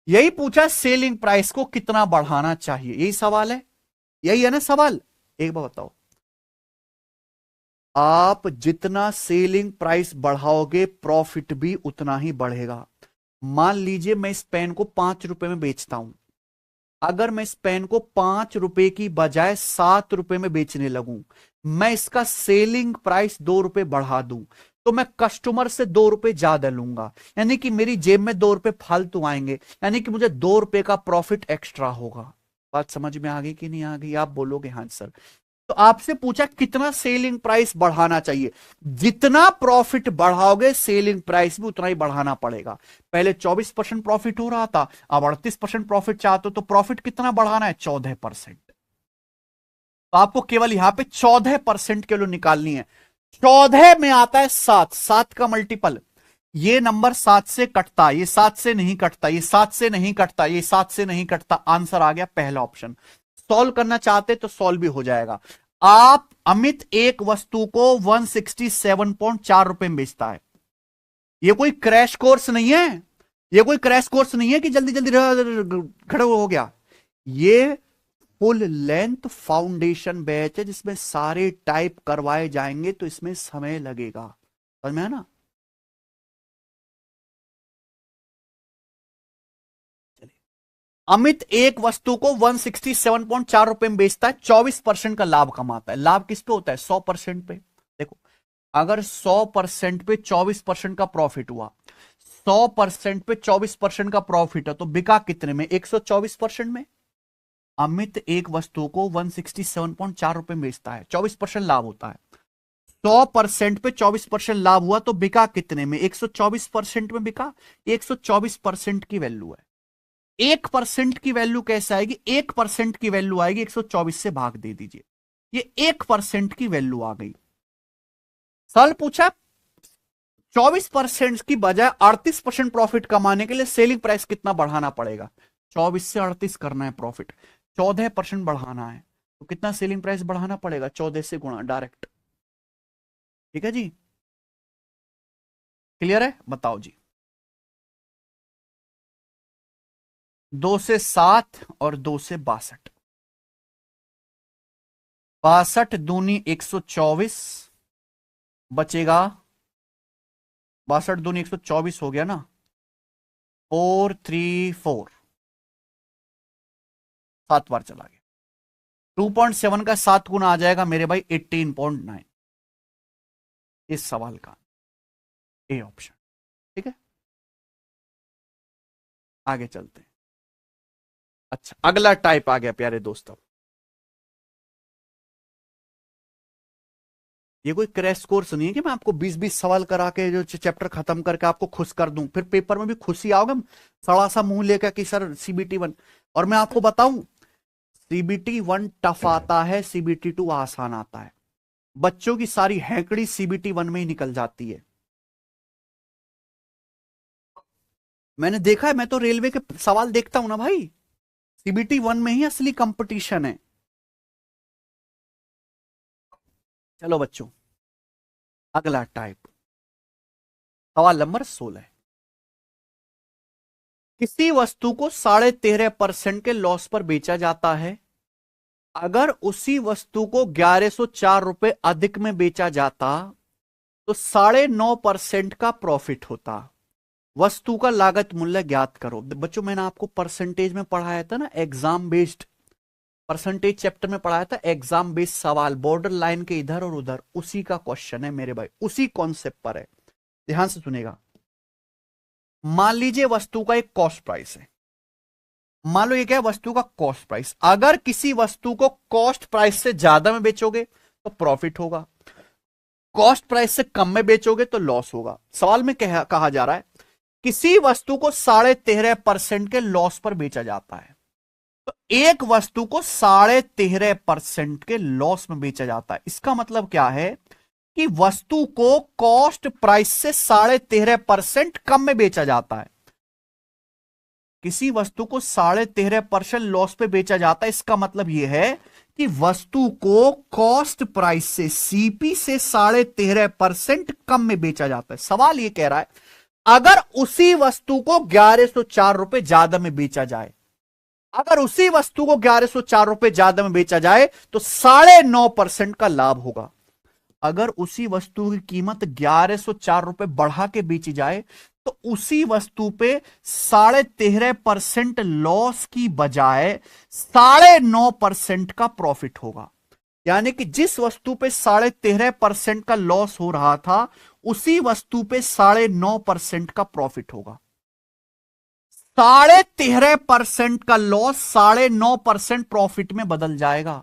A: यही पूछा, सेलिंग प्राइस को कितना बढ़ाना चाहिए, यही सवाल है। यही है ना सवाल? एक बार बताओ, आप जितना सेलिंग प्राइस बढ़ाओगे प्रॉफिट भी उतना ही बढ़ेगा। मान लीजिए मैं इस पेन को 5 रुपए में बेचता हूं, अगर मैं इस पेन को 5 रुपए की बजाय 7 रुपए में बेचने लगूं, मैं इसका सेलिंग प्राइस 2 रुपए बढ़ा दूं, तो मैं कस्टमर से 2 रुपए ज्यादा लूंगा, यानी कि मेरी जेब में 2 रुपए फालतू आएंगे, यानी कि मुझे 2 रुपए का प्रॉफिट एक्स्ट्रा होगा। बात समझ में आ गई कि नहीं आ गई? आप बोलोगे हाँ सर। तो आपसे पूछा कितना सेलिंग प्राइस बढ़ाना चाहिए। जितना प्रॉफिट बढ़ाओगे सेलिंग प्राइस भी उतना ही बढ़ाना पड़ेगा। पहले 24% प्रॉफिट हो रहा था, अब 38% प्रॉफिट चाहते हो, तो प्रॉफिट कितना बढ़ाना है? 14%। तो आपको केवल यहां पे 14% के लिए निकालनी है। 14 में आता है 7, 7 का मल्टीपल। ये नंबर 7 से कटता, ये 7 से नहीं कटता, ये 7 से नहीं कटता, ये 7 से नहीं कटता। आंसर आ गया पहला ऑप्शन। सॉल्व करना चाहते तो सॉल्व भी हो जाएगा। आप अमित एक वस्तु को 167.4 रुपए में बेचता है। ये कोई क्रैश कोर्स नहीं है, ये कोई क्रैश कोर्स नहीं है कि जल्दी जल्दी खड़े हो गया। ये फुल लेंथ फाउंडेशन बैच है जिसमें सारे टाइप करवाए जाएंगे, तो इसमें समय लगेगा। समझ में है ना? अमित एक वस्तु को 167.4 रुपए में बेचता है, 24% का लाभ कमाता है। लाभ किस पे होता है? 100% पे। देखो, अगर 100% पे 24% का प्रॉफिट हुआ, 100% पे 24% का प्रॉफिट है, तो बिका कितने में? 124% में। अमित एक वस्तु को 167.4 रुपए में बेचता है, 24% लाभ होता है। 100% पे 24% लाभ हुआ, तो बिका कितने में? 124% में बिका। 124% की वैल्यू है। 1% की वैल्यू कैसे आएगी? 1% की वैल्यू आएगी 124 से भाग दे दीजिए, ये 1% की वैल्यू आ गई। सवाल पूछा 24% की बजाय 38% प्रॉफिट कमाने के लिए सेलिंग प्राइस कितना बढ़ाना पड़ेगा? 24 से 38 करना है प्रॉफिट, 14% बढ़ाना है, तो कितना सेलिंग प्राइस बढ़ाना पड़ेगा? 14 से गुणा डायरेक्ट। ठीक है जी, क्लियर है? बताओ जी। 2 से 7 और 2 से 62, 62 दूनी 124 बचेगा, 62 दूनी 124 हो गया ना, 434, 7 बार चला गया। 2.7 का 7 गुना आ जाएगा मेरे भाई 18.9। इस सवाल का ए ऑप्शन। आगे चलते हैं। अच्छा, अगला टाइप आ गया प्यारे दोस्तों। ये कोई क्रैश कोर्स नहीं है कि मैं आपको 20-20 सवाल करा के जो चैप्टर खत्म करके आपको खुश कर दूं, फिर पेपर में भी खुशी आओगे सड़ा सा मुंह लेकर कि सर सीबीटी 1। और मैं आपको बताऊं, सीबीटी 1 टफ आता है, सीबीटी 2 आसान आता है। बच्चों की सारी हैंकड़ी सीबीटी 1 में ही निकल जाती है। मैंने देखा है, मैं तो रेलवे के सवाल देखता हूं ना भाई, सीबीटी 1 में ही असली कंपटीशन है। चलो बच्चों, अगला टाइप, सवाल नंबर 16। किसी वस्तु को 13.5% के लॉस पर बेचा जाता है। अगर उसी वस्तु को 1104 रुपए अधिक में बेचा जाता तो 9.5% का प्रॉफिट होता। वस्तु का लागत मूल्य ज्ञात करो। बच्चों मैंने आपको परसेंटेज में पढ़ाया था ना, एग्जाम बेस्ड परसेंटेज चैप्टर में पढ़ाया था, एग्जाम बेस्ड सवाल, बॉर्डर लाइन के इधर और उधर, उसी का क्वेश्चन है मेरे भाई, उसी कॉन्सेप्ट पर है। ध्यान से सुनेगा। मान लीजिए वस्तु का एक कॉस्ट प्राइस है। मान लो ये क्या है, वस्तु का कॉस्ट प्राइस। अगर किसी वस्तु को कॉस्ट प्राइस से ज्यादा में बेचोगे तो प्रॉफिट होगा, कॉस्ट प्राइस से कम में बेचोगे तो लॉस होगा। सवाल में कहा जा रहा है किसी वस्तु को 13.5% के लॉस पर बेचा जाता है। तो एक वस्तु को 13.5% के लॉस में बेचा जाता है, इसका मतलब क्या है कि वस्तु को कॉस्ट प्राइस से 13.5% कम में बेचा जाता है। किसी वस्तु को 13.5% लॉस पे बेचा जाता है, इसका मतलब यह है कि वस्तु को कॉस्ट प्राइस से, सीपी से 13.5% कम में बेचा जाता है। सवाल यह कह रहा है अगर उसी वस्तु को 1104 रुपए ज्यादा में बेचा जाए, अगर उसी वस्तु को 1104 रुपए ज्यादा में बेचा जाए तो 9.5% का लाभ होगा। अगर उसी वस्तु की कीमत 1104 रुपए बढ़ा के बेची जाए तो उसी वस्तु पे 13.5% लॉस की बजाय 9.5% का प्रॉफिट होगा। यानी कि जिस वस्तु पे 13.5% का लॉस हो रहा था, उसी वस्तु पे 9.5% का प्रॉफिट होगा। 13.5% का लॉस 9.5% प्रॉफिट में बदल जाएगा।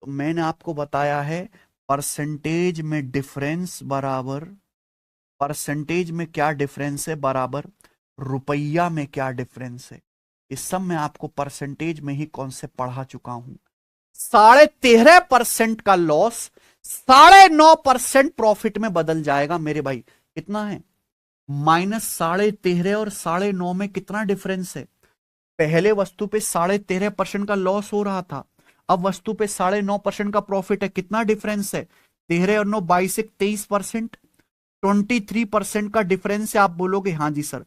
A: तो मैंने आपको बताया है परसेंटेज में डिफरेंस बराबर, परसेंटेज में क्या डिफरेंस है बराबर रुपया में क्या डिफरेंस है। इस सब में आपको परसेंटेज में ही कॉन्सेप्ट पढ़ा चुका हूं। 13.5% का लॉस 9.5% प्रॉफिट में बदल जाएगा मेरे भाई। कितना है, -13.5 और 9.5 में कितना डिफरेंस है। पहले वस्तु पे 13.5% का लॉस हो रहा था, अब वस्तु पे 9.5% का प्रॉफिट है। कितना डिफरेंस है, 13 और 9 22 से 23%, 23% का डिफरेंस है। आप बोलोगे हाँ जी सर,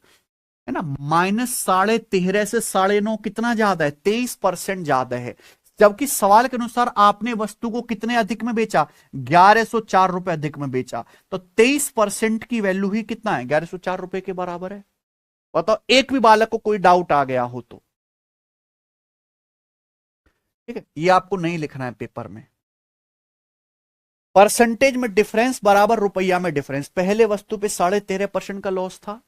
A: है ना। -13.5 से 9.5 कितना ज्यादा है, 23% ज्यादा है। जबकि सवाल के अनुसार आपने वस्तु को कितने अधिक में बेचा, 1104 रुपए अधिक में बेचा, तो 23% की वैल्यू ही कितना है, 1104 रुपए के बराबर है। बताओ, एक भी बालक को कोई डाउट आ गया हो तो। ठीक है, ये आपको नहीं लिखना है पेपर में। परसेंटेज में डिफरेंस बराबर रुपया में डिफरेंस। पहले वस्तु पे 13.5% का लॉस था,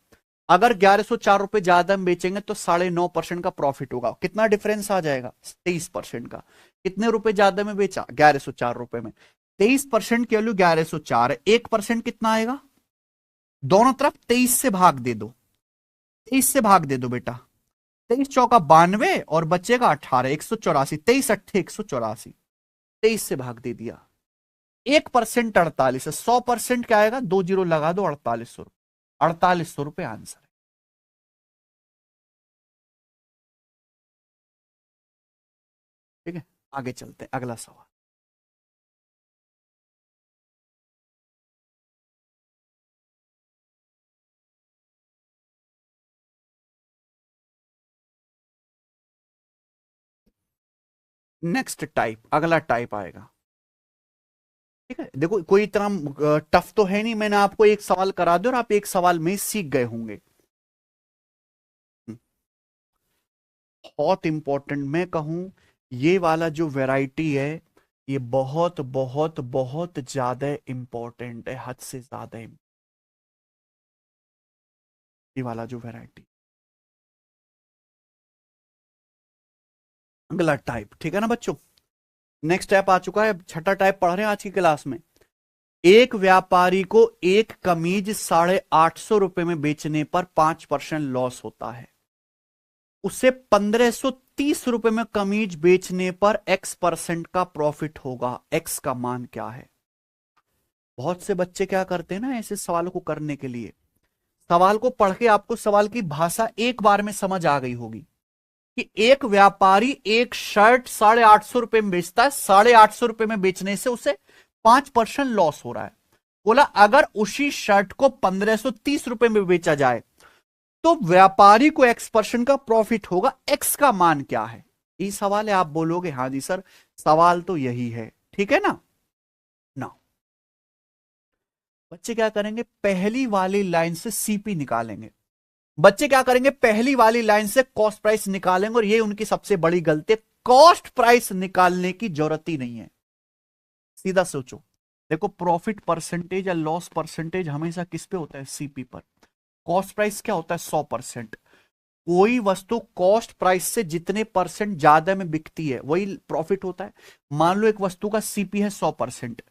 A: अगर 1104 रुपए ज्यादा में बेचेंगे तो 9.5% का प्रॉफिट होगा। कितना डिफरेंस आ जाएगा, 23% का। कितने रुपए ज्यादा में बेचा, 1104 रुपए में। 23% की वैल्यू 1104 है, 1% कितना आएगा, दोनों तरफ 23 से भाग दे दो, 23 से भाग दे दो बेटा। 23 चौका 92 और बचेगा 18, 184, 23 अट्ठे 184, 23 से भाग दे दिया। 1% 48 है, 100% क्या आएगा, 2 जीरो लगा दो, 4800, 4800 रुपए आंसर है। ठीक है, आगे चलते हैं, अगला सवाल। नेक्स्ट टाइप, अगला टाइप आएगा। ठीक है, देखो कोई इतना टफ तो है नहीं, मैंने आपको एक सवाल करा दिया और आप एक सवाल में सीख गए होंगे। बहुत इंपॉर्टेंट मैं कहूं, ये वाला जो वैरायटी है, ये बहुत बहुत बहुत ज्यादा इंपॉर्टेंट है, हद से ज्यादा। ये वाला जो वैरायटी, अगला टाइप, ठीक है ना बच्चों। नेक्स्ट टाइप आ चुका है, छठा टाइप पढ़ रहे हैं आज की क्लास में। एक व्यापारी को एक कमीज 850 रुपए में बेचने पर 5% लॉस होता है, उसे 1530 रुपए में कमीज बेचने पर X% का प्रॉफिट होगा। X का मान क्या है? बहुत से बच्चे क्या करते हैं ना, ऐसे सवालों को करने के लिए, सवाल को पढ़ के आपको सवाल की भाषा एक बार में समझ आ गई होगी कि एक व्यापारी एक शर्ट 850 रुपए में बेचता है, 850 रुपए में बेचने से उसे 5% लॉस हो रहा है। बोला अगर उसी शर्ट को 1530 रुपए में बेचा जाए तो व्यापारी को X% का प्रॉफिट होगा। X का मान क्या है? ये सवाल है। आप बोलोगे हाँ जी सर, सवाल तो यही है, ठीक है ना। ना बच्चे क्या करेंगे, पहली वाली लाइन से सीपी निकालेंगे। बच्चे क्या करेंगे, पहली वाली लाइन से कॉस्ट प्राइस निकालेंगे, और ये उनकी सबसे बड़ी गलती है। कॉस्ट प्राइस निकालने की जरूरत ही नहीं है। सीधा सोचो, देखो प्रॉफिट परसेंटेज या लॉस परसेंटेज हमेशा किस पे होता है? सीपी पर। कॉस्ट प्राइस क्या होता है? 100%। कोई वस्तु कॉस्ट प्राइस से जितने परसेंट ज्यादा में बिकती है वही प्रॉफिट होता है। मान लो एक वस्तु का सीपी है 100%,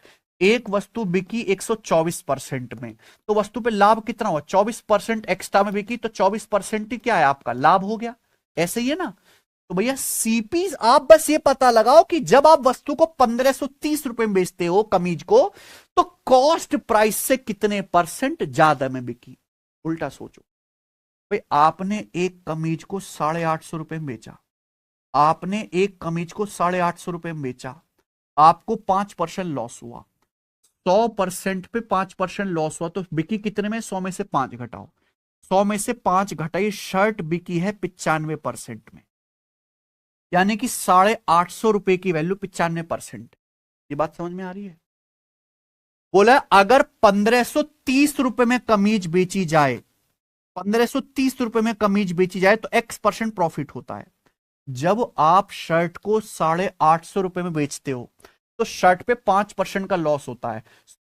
A: एक वस्तु बिकी 124% में, तो वस्तु पे लाभ कितना हुआ? 24% एक्स्ट्रा में बिकी, तो 24% ही क्या है आपका लाभ हो गया। ऐसे ही है ना। तो भैया सीपी आप बस ये पता लगाओ कि जब आप वस्तु को 1530 रुपए में बेचते हो कमीज को, तो कॉस्ट प्राइस से कितने परसेंट ज्यादा में बिकी। उल्टा सोचो भाई, आपने एक कमीज को 850 रुपए में बेचा, आपने एक कमीज को 850 रुपए में बेचा, आपको 5% लॉस हुआ। 100% पे 5% लॉस हुआ, तो बिकी कितने में? 100 में से 5 घटाओ, 100 में से 5 घटाइए, शर्ट बिकी है 95% में, यानी कि 850 रुपए की वैल्यू 95%। ये बात समझ में आ रही है? बोला अगर 1530 रुपए में कमीज बेची जाए, 1530 रुपए में कमीज बेची जाए तो X% प्रॉफिट होता है। जब आप शर्ट को 850 रुपए में बेचते हो तो शर्ट पे 5% का लॉस होता है।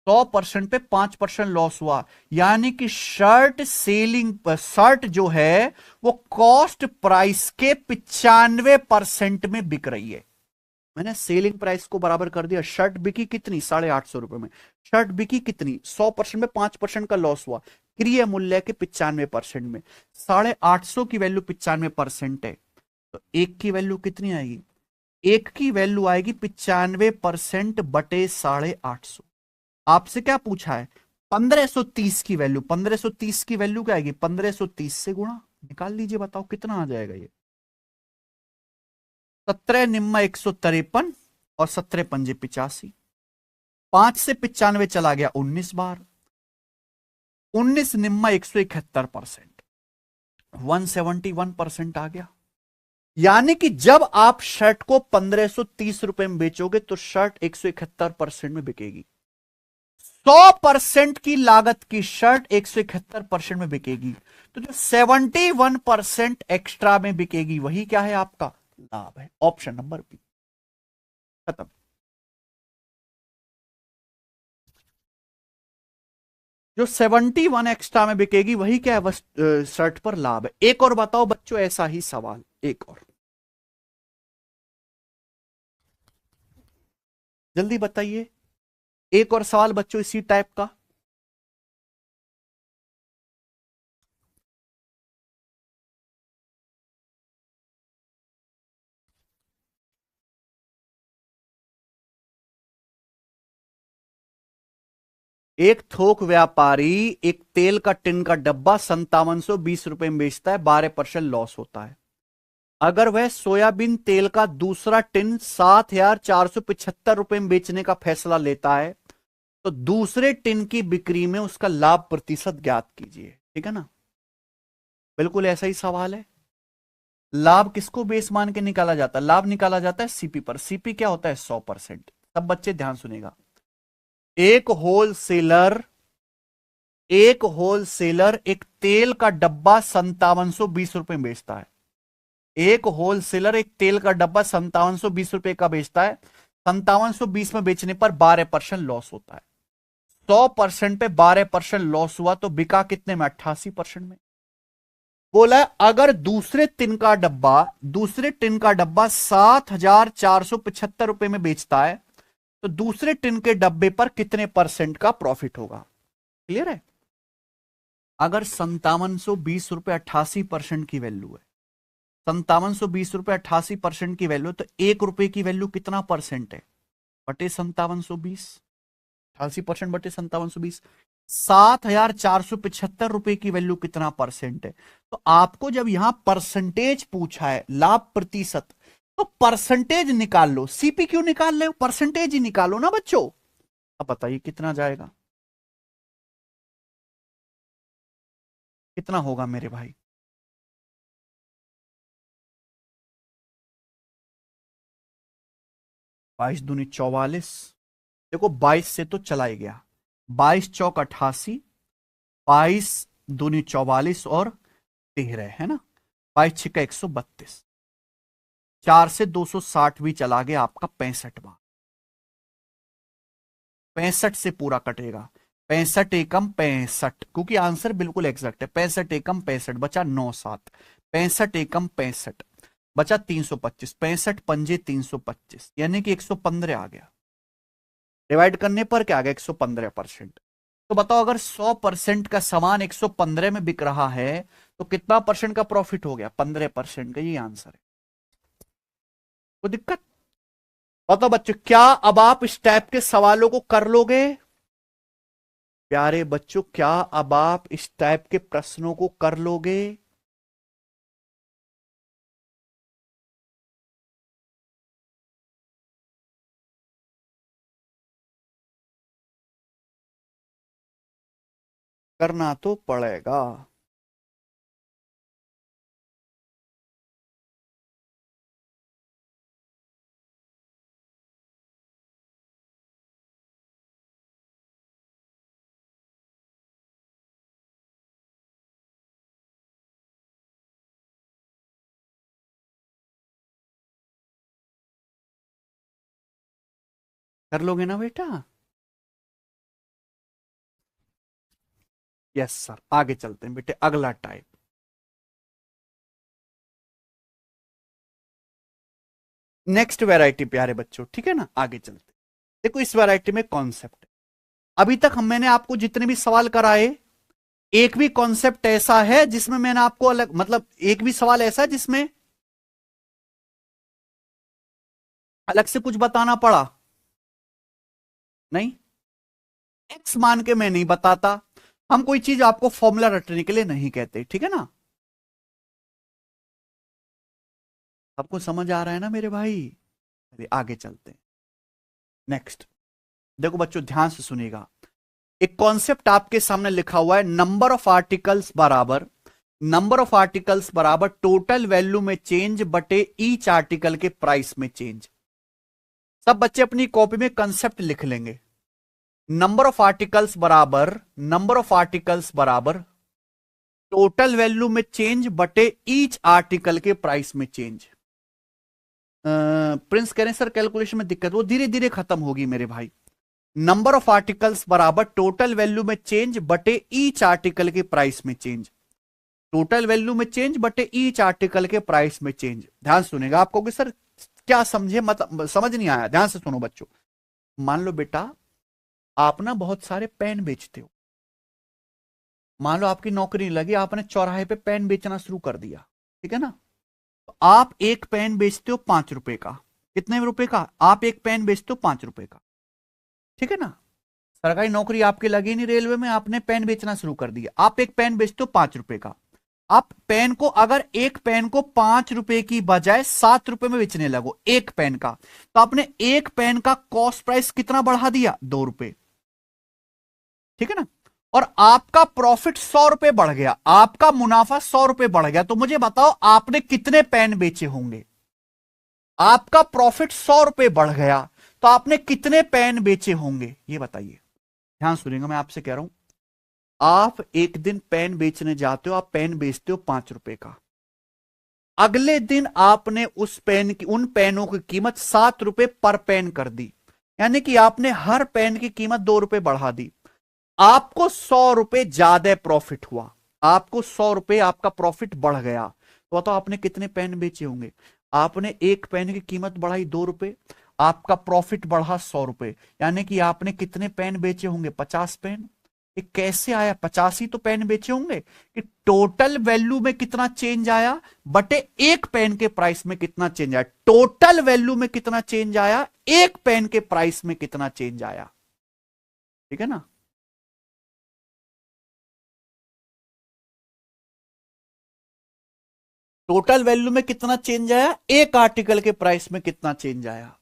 A: 100% पे 5% लॉस हुआ, यानी कि शर्ट जो है वो कॉस्ट प्राइस के 95% में बिक रही है। मैंने सेलिंग प्राइस को बराबर कर दिया। शर्ट बिकी कितनी? 850 रुपए में। शर्ट बिकी कितनी? 100% में 5% का लॉस हुआ, क्रय मूल्य के 95% में। 850 की वैल्यू 95% है, तो एक की वैल्यू कितनी आएगी? एक की वैल्यू आएगी 95% बटे 850। आपसे क्या पूछा है? 1530 की वैल्यू। 1530 की वैल्यू क्या आएगी? 1530 से गुणा, निकाल लीजिए, बताओ कितना आ जाएगा ये। 17 निम्मा 153 और 17 पंजे 85। 5 से 95 चला गया 19 बार, 19 निम्मा 171%, 171% आ गया। यानी कि जब आप शर्ट को 1530 रुपए में बेचोगे तो शर्ट 171% में बिकेगी। 100% की लागत की शर्ट 171% में बिकेगी, तो जो 71% एक्स्ट्रा में बिकेगी वही क्या है? आपका लाभ है। Option number B. खत्म। जो 71 एक्स्ट्रा में बिकेगी वही क्या है? शर्ट पर लाभ है। एक और बताओ बच्चों, ऐसा ही सवाल एक और, जल्दी बताइए। एक और सवाल बच्चों इसी टाइप का। एक थोक व्यापारी एक तेल का टिन का डब्बा 5720 रुपए में बेचता है, 12% लॉस होता है। अगर वह सोयाबीन तेल का दूसरा टिन 7475 रुपए में बेचने का फैसला लेता है, तो दूसरे टिन की बिक्री में उसका लाभ प्रतिशत ज्ञात कीजिए। ठीक है ना, बिल्कुल ऐसा ही सवाल है। लाभ किसको बेस मान के निकाला जाता है? लाभ निकाला जाता है सीपी पर। सीपी क्या होता है? 100%। सब बच्चे ध्यान सुनेगा। एक होलसेलर एक तेल का डब्बा 5720 रुपए में बेचता है। एक होलसेलर एक तेल का डब्बा 5720 रुपए का बेचता है। 5720 में बेचने पर 12% लॉस होता है। 100% पे 12% लॉस हुआ तो बिका कितने में? 88% में। बोला अगर दूसरे टिन का डब्बा 7,475 रुपए में बेचता है तो दूसरे टिन के डब्बे पर कितने परसेंट का प्रॉफिट होगा। क्लियर है। अगर 5720 रुपए 88% की वैल्यू है, 5720 रुपए 88% की वैल्यू, तो 1 रुपए की वैल्यू कितना परसेंट है बटे 5720, 88% बटे 5720, 7,475 रुपए की वैल्यू कितना परसेंट है। तो आपको जब यहां परसेंटेज पूछा है, लाभ प्रतिशत, तो परसेंटेज निकाल लो। सीपी क्यों निकाल ले, परसेंटेज ही निकालो ना बच्चों। अब बताइए कितना जाएगा, कितना होगा मेरे भाई। 22 दूनी 44, देखो 22 से तो चला ही गया, 22 चौक 88, 22 दूनी 44 और 13 है ना, 22 छिका 132, 4 से 260 भी चला गया आपका 65 बार, 65 से पूरा कटेगा, 65 एकम 65, क्योंकि आंसर बिल्कुल एग्जैक्ट है। 65 एकम 65 बचा 97, 65 एकम 65 बचा 325, 65 पंजे 325, यानी कि 115 आ गया। डिवाइड करने पर क्या आ गया, 115%। तो बताओ अगर 100% का सामान 115 में बिक रहा है तो कितना परसेंट का प्रॉफिट हो गया, 15% का। ये आंसर है। कोई दिक्कत। बताओ बच्चों, क्या अब आप इस टाइप के सवालों को कर लोगे प्यारे बच्चों, क्या अब आप इस टाइप के प्रश्नों को कर लोगे। करना तो पड़ेगा। कर लोगे ना बेटा। यस सर, आगे चलते हैं बेटे, अगला टाइप। नेक्स्ट वैरायटी प्यारे बच्चों, ठीक है ना, आगे चलते हैं। देखो इस वैरायटी में कॉन्सेप्ट, अभी तक मैंने आपको जितने भी सवाल कराए, एक भी कॉन्सेप्ट ऐसा है जिसमें मैंने आपको अलग, मतलब एक भी सवाल ऐसा है जिसमें अलग से कुछ बताना पड़ा नहीं। एक्स मान के मैं नहीं बताता, हम कोई चीज आपको फॉर्मूला रटने के लिए नहीं कहते, ठीक है ना। आपको समझ आ रहा है ना मेरे भाई। चलिए आगे चलते हैं। नेक्स्ट देखो बच्चों, ध्यान से सुनिएगा। एक कॉन्सेप्ट आपके सामने लिखा हुआ है, नंबर ऑफ आर्टिकल्स बराबर टोटल वैल्यू में चेंज बटे ईच आर्टिकल के प्राइस में चेंज। सब बच्चे अपनी कॉपी में कंसेप्ट लिख लेंगे। नंबर ऑफ आर्टिकल्स बराबर टोटल वैल्यू में चेंज बटे ईच आर्टिकल के प्राइस में चेंज। प्रिंस कह रहे हैं सर कैलकुलेशन में दिक्कत, वो धीरे धीरे खत्म होगी मेरे भाई। नंबर ऑफ आर्टिकल्स बराबर टोटल वैल्यू में चेंज बटे ईच आर्टिकल के प्राइस में चेंज। टोटल वैल्यू में चेंज बटे ईच आर्टिकल के प्राइस में चेंज। ध्यान सुनेगा, आपको कि सर क्या समझे, मतलब समझ नहीं आया, ध्यान से सुनो बच्चों। मान लो बेटा आप ना बहुत सारे पेन बेचते हो, मान लो आपकी नौकरी नहीं लगी, आपने चौराहे पे पेन बेचना शुरू कर दिया, ठीक है ना। तो आप एक पेन बेचते हो 5 रुपए का, कितने रुपए का, आप एक पेन बेचते हो 5 रुपए का, ठीक है ना। सरकारी नौकरी आपकी लगी नहीं रेलवे में, आपने पेन बेचना शुरू कर दिया, आप एक पेन बेचते हो 5 रुपए का। आप पेन को, अगर एक पेन को 5 रुपए की बजाय 7 रुपए में बेचने लगो एक पेन का, तो आपने एक पेन का कॉस्ट प्राइस कितना बढ़ा दिया, 2 रुपए, ठीक है ना। और आपका प्रॉफिट 100 रुपए बढ़ गया, आपका मुनाफा 100 रुपए बढ़ गया। तो मुझे बताओ आपने कितने पेन बेचे होंगे। आपका प्रॉफिट 100 रुपए बढ़ गया तो आपने कितने पेन बेचे होंगे, ये बताइए। ध्यान सुनिएगा, मैं आपसे कह रहा हूं, आप एक दिन पेन बेचने जाते हो, आप पेन बेचते हो 5 रुपए का, अगले दिन आपने उस पेन की, उन पेनों की कीमत 7 रुपए पर पेन कर दी, यानी कि आपने हर पेन की कीमत 2 रुपए बढ़ा दी। आपको 100 रुपए ज्यादा प्रॉफिट हुआ। आपको 100 रुपए आपका प्रॉफिट बढ़ गया, तो बताओ आपने कितने पेन बेचे होंगे? आपने एक पेन की कीमत बढ़ाई 2 रुपए, आपका प्रॉफिट बढ़ा 100 रुपए, यानी कि आपने कितने पेन बेचे होंगे? 50 पेन। ये कैसे आया? 50 ही तो पेन बेचे होंगे कि टोटल वैल्यू में कितना चेंज आया बटे एक पेन के प्राइस में कितना चेंज आया। टोटल वैल्यू में कितना चेंज आया, एक पेन के प्राइस में कितना चेंज आया। ठीक है ना? टोटल वैल्यू में कितना चेंज आया, एक आर्टिकल के प्राइस में कितना चेंज आया।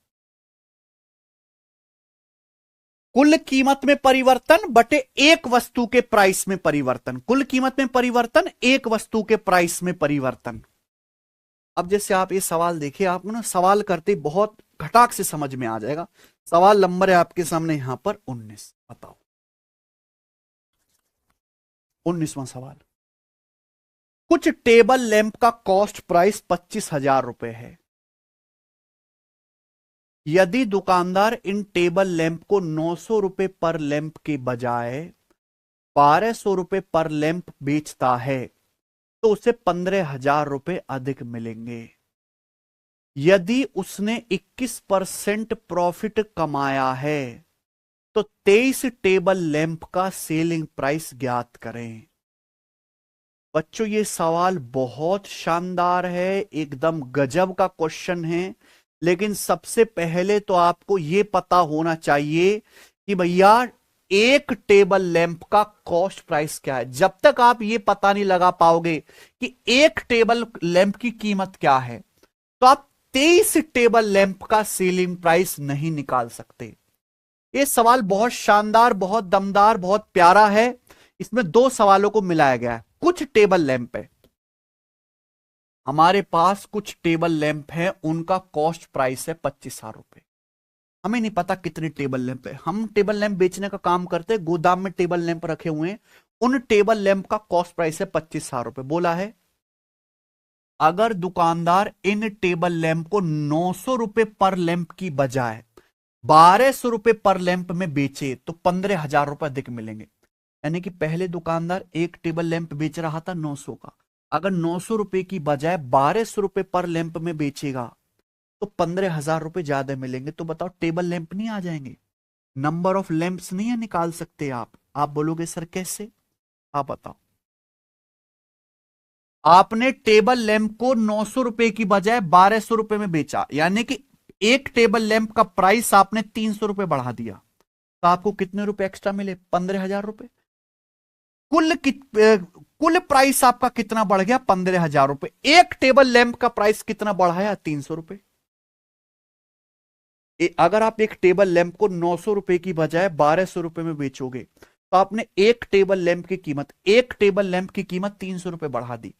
A: कुल कीमत में परिवर्तन बटे एक वस्तु के प्राइस में परिवर्तन। कुल कीमत में परिवर्तन, एक वस्तु के प्राइस में परिवर्तन। अब जैसे आप ये सवाल देखिए, आपको ना सवाल करते बहुत घटाक से समझ में आ जाएगा। सवाल नंबर है आपके सामने यहां पर 19। बताओ 19वां सवाल। कुछ टेबल लैंप का कॉस्ट प्राइस 25,000 रुपए है। यदि दुकानदार इन टेबल लैंप को 900 रुपए पर लैंप के बजाय 1200 रुपए पर लैंप बेचता है तो उसे 15,000 रुपए अधिक मिलेंगे। यदि उसने 21% प्रॉफिट कमाया है तो 23 टेबल लैंप का सेलिंग प्राइस ज्ञात करें। बच्चों ये सवाल बहुत शानदार है, एकदम गजब का क्वेश्चन है। लेकिन सबसे पहले तो आपको यह पता होना चाहिए कि भैया एक टेबल लैंप का कॉस्ट प्राइस क्या है। जब तक आप ये पता नहीं लगा पाओगे कि एक टेबल लैंप की कीमत क्या है, तो आप 23 टेबल लैंप का सेलिंग प्राइस नहीं निकाल सकते। ये सवाल बहुत शानदार, बहुत दमदार, बहुत प्यारा है। इसमें दो सवालों को मिलाया गया है। कुछ टेबल लैंप है, हमारे पास कुछ टेबल लैंप है, उनका कॉस्ट प्राइस है 25,000 रुपए। हमें नहीं पता कितने टेबल लैंप है, हम टेबल लैंप बेचने का काम करते हैं, गोदाम में टेबल लैंप रखे हुए हैं। उन टेबल लैंप का कॉस्ट प्राइस है 25,000 रुपए। बोला है अगर दुकानदार इन टेबल लैंप को 900 रुपए पर लैंप की बजाय 1200 रुपए पर लैंप में बेचे तो 15,000 रुपए अधिक मिलेंगे। यानी कि पहले दुकानदार एक टेबल लैंप बेच रहा था 900 का, अगर 900 रुपए की बजाय 1200 रुपए पर लैंप में बेचेगा तो 15,000 रुपए ज्यादा मिलेंगे। तो बताओ टेबल लैंप नहीं आ जाएंगे? नंबर ऑफ लैंप्स नहीं है निकाल सकते आप बोलोगे सर कैसे? आप बताओ। आपने टेबल लैंप को 900 रुपए की बजाय 1200 रुपए में बेचा, यानी कि एक टेबल लैंप का प्राइस आपने 300 रुपए बढ़ा दिया, तो आपको कितने रुपए एक्स्ट्रा मिले? 15,000 रुपए। कुल प्राइस आपका कितना बढ़ गया? 15,000 रुपए। एक टेबल लैंप का प्राइस कितना बढ़ाया? 300 रुपए। अगर आप एक टेबल लैंप को 900 रुपए की बजाय 1200 रुपए में बेचोगे तो आपने एक टेबल लैंप की कीमत 300 रुपए बढ़ा दी।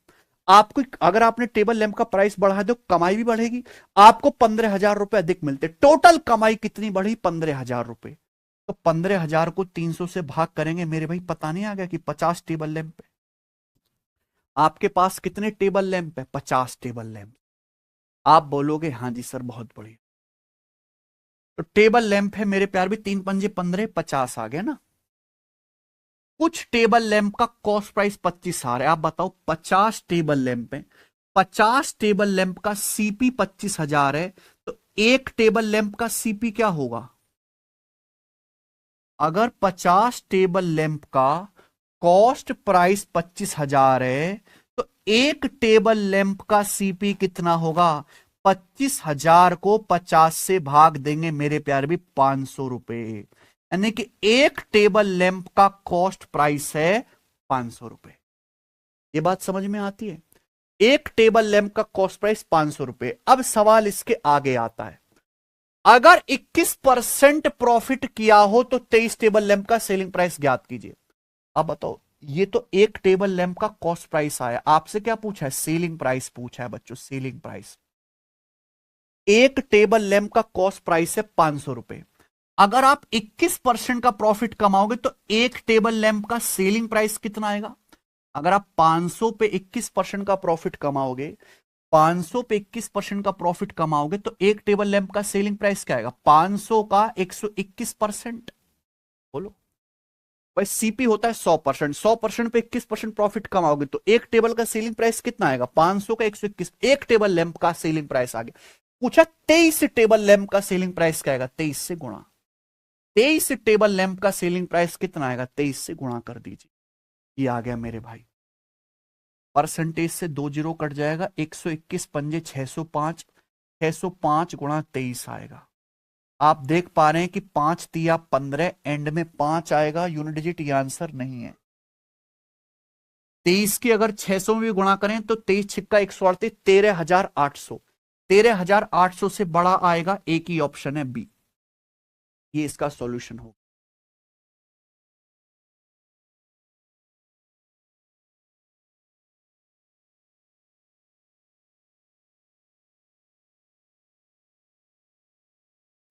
A: आपको अगर आपने टेबल लैंप का प्राइस बढ़ा दो, कमाई भी बढ़ेगी, आपको 15,000 रुपए अधिक मिलते। टोटल कमाई कितनी बढ़ी? 15,000 रुपए। तो 15,000 को 300 से भाग करेंगे मेरे भाई, पता नहीं आ गया कि 50 टेबल लैंप है। आपके पास कितने टेबल लैंप है? 50 टेबल लैंप। आप बोलोगे हाँ जी सर बहुत बढ़िया। तो टेबल लैंप है मेरे प्यार भी, 3 पंजे 15, 50 आ गया ना। कुछ टेबल लैंप का कॉस्ट प्राइस 25,000 है। आप बताओ 50 टेबल लैंप है, 50 टेबल लैंप का सीपी 25,000 है, तो एक टेबल लैंप का सीपी क्या होगा? अगर 50 टेबल लैंप का कॉस्ट प्राइस 25,000 है तो एक टेबल लैंप का सीपी कितना होगा? 25,000 को 50 से भाग देंगे मेरे प्यार भी 500 रुपए, यानी कि एक टेबल लैंप का कॉस्ट प्राइस है 500 रुपए। ये बात समझ में आती है? एक टेबल लैंप का कॉस्ट प्राइस 500 रुपए। अब सवाल इसके आगे आता है, अगर 21% प्रॉफिट किया हो तो 23 टेबल लैंप का सेलिंग प्राइस ज्ञात कीजिए। अब बताओ, ये तो एक टेबल लैंप का कॉस्ट प्राइस आया, आपसे क्या पूछा है? सेलिंग प्राइस पूछा है बच्चों, सेलिंग प्राइस। एक टेबल लैंप का कॉस्ट प्राइस है 500 रुपए। अगर आप 21% का प्रॉफिट कमाओगे तो एक टेबल लैंप का सेलिंग प्राइस कितना आएगा? अगर आप 500 पे 21% का प्रॉफिट कमाओगे, 500 पे 21% का प्रॉफिट कमाओगे तो एक टेबल लैंप का सेलिंग प्राइस क्या आएगा? 500 का 121%। बोलो भाई सीपी होता है 100%, 100% पे 21% प्रॉफिट कमाओगे तो एक टेबल का सेलिंग प्राइस कितना आएगा? 500 का 121, एक टेबल लैंप का सेलिंग प्राइस आ गया। पूछा 23 टेबल लैंप का सेलिंग प्राइस क्या आएगा? 23 से गुणा। 23 टेबल लैंप का सेलिंग प्राइस कितना आएगा? 23 से गुणा कर दीजिए, ये आ गया मेरे भाई। परसेंटेज से 2 जीरो कट जाएगा, 121 पंजे 605, 605 गुणा 23 आएगा। आप देख पा रहे हैं कि 5 तिया 15, एंड में 5 आएगा, यूनिट डिजिट, ये आंसर नहीं है। 23 की अगर 600 में भी गुणा करें तो 23 छिक्का 138, 13,800, 13,800 से बड़ा आएगा, एक ही ऑप्शन है बी, ये इसका सॉल्यूशन होगा।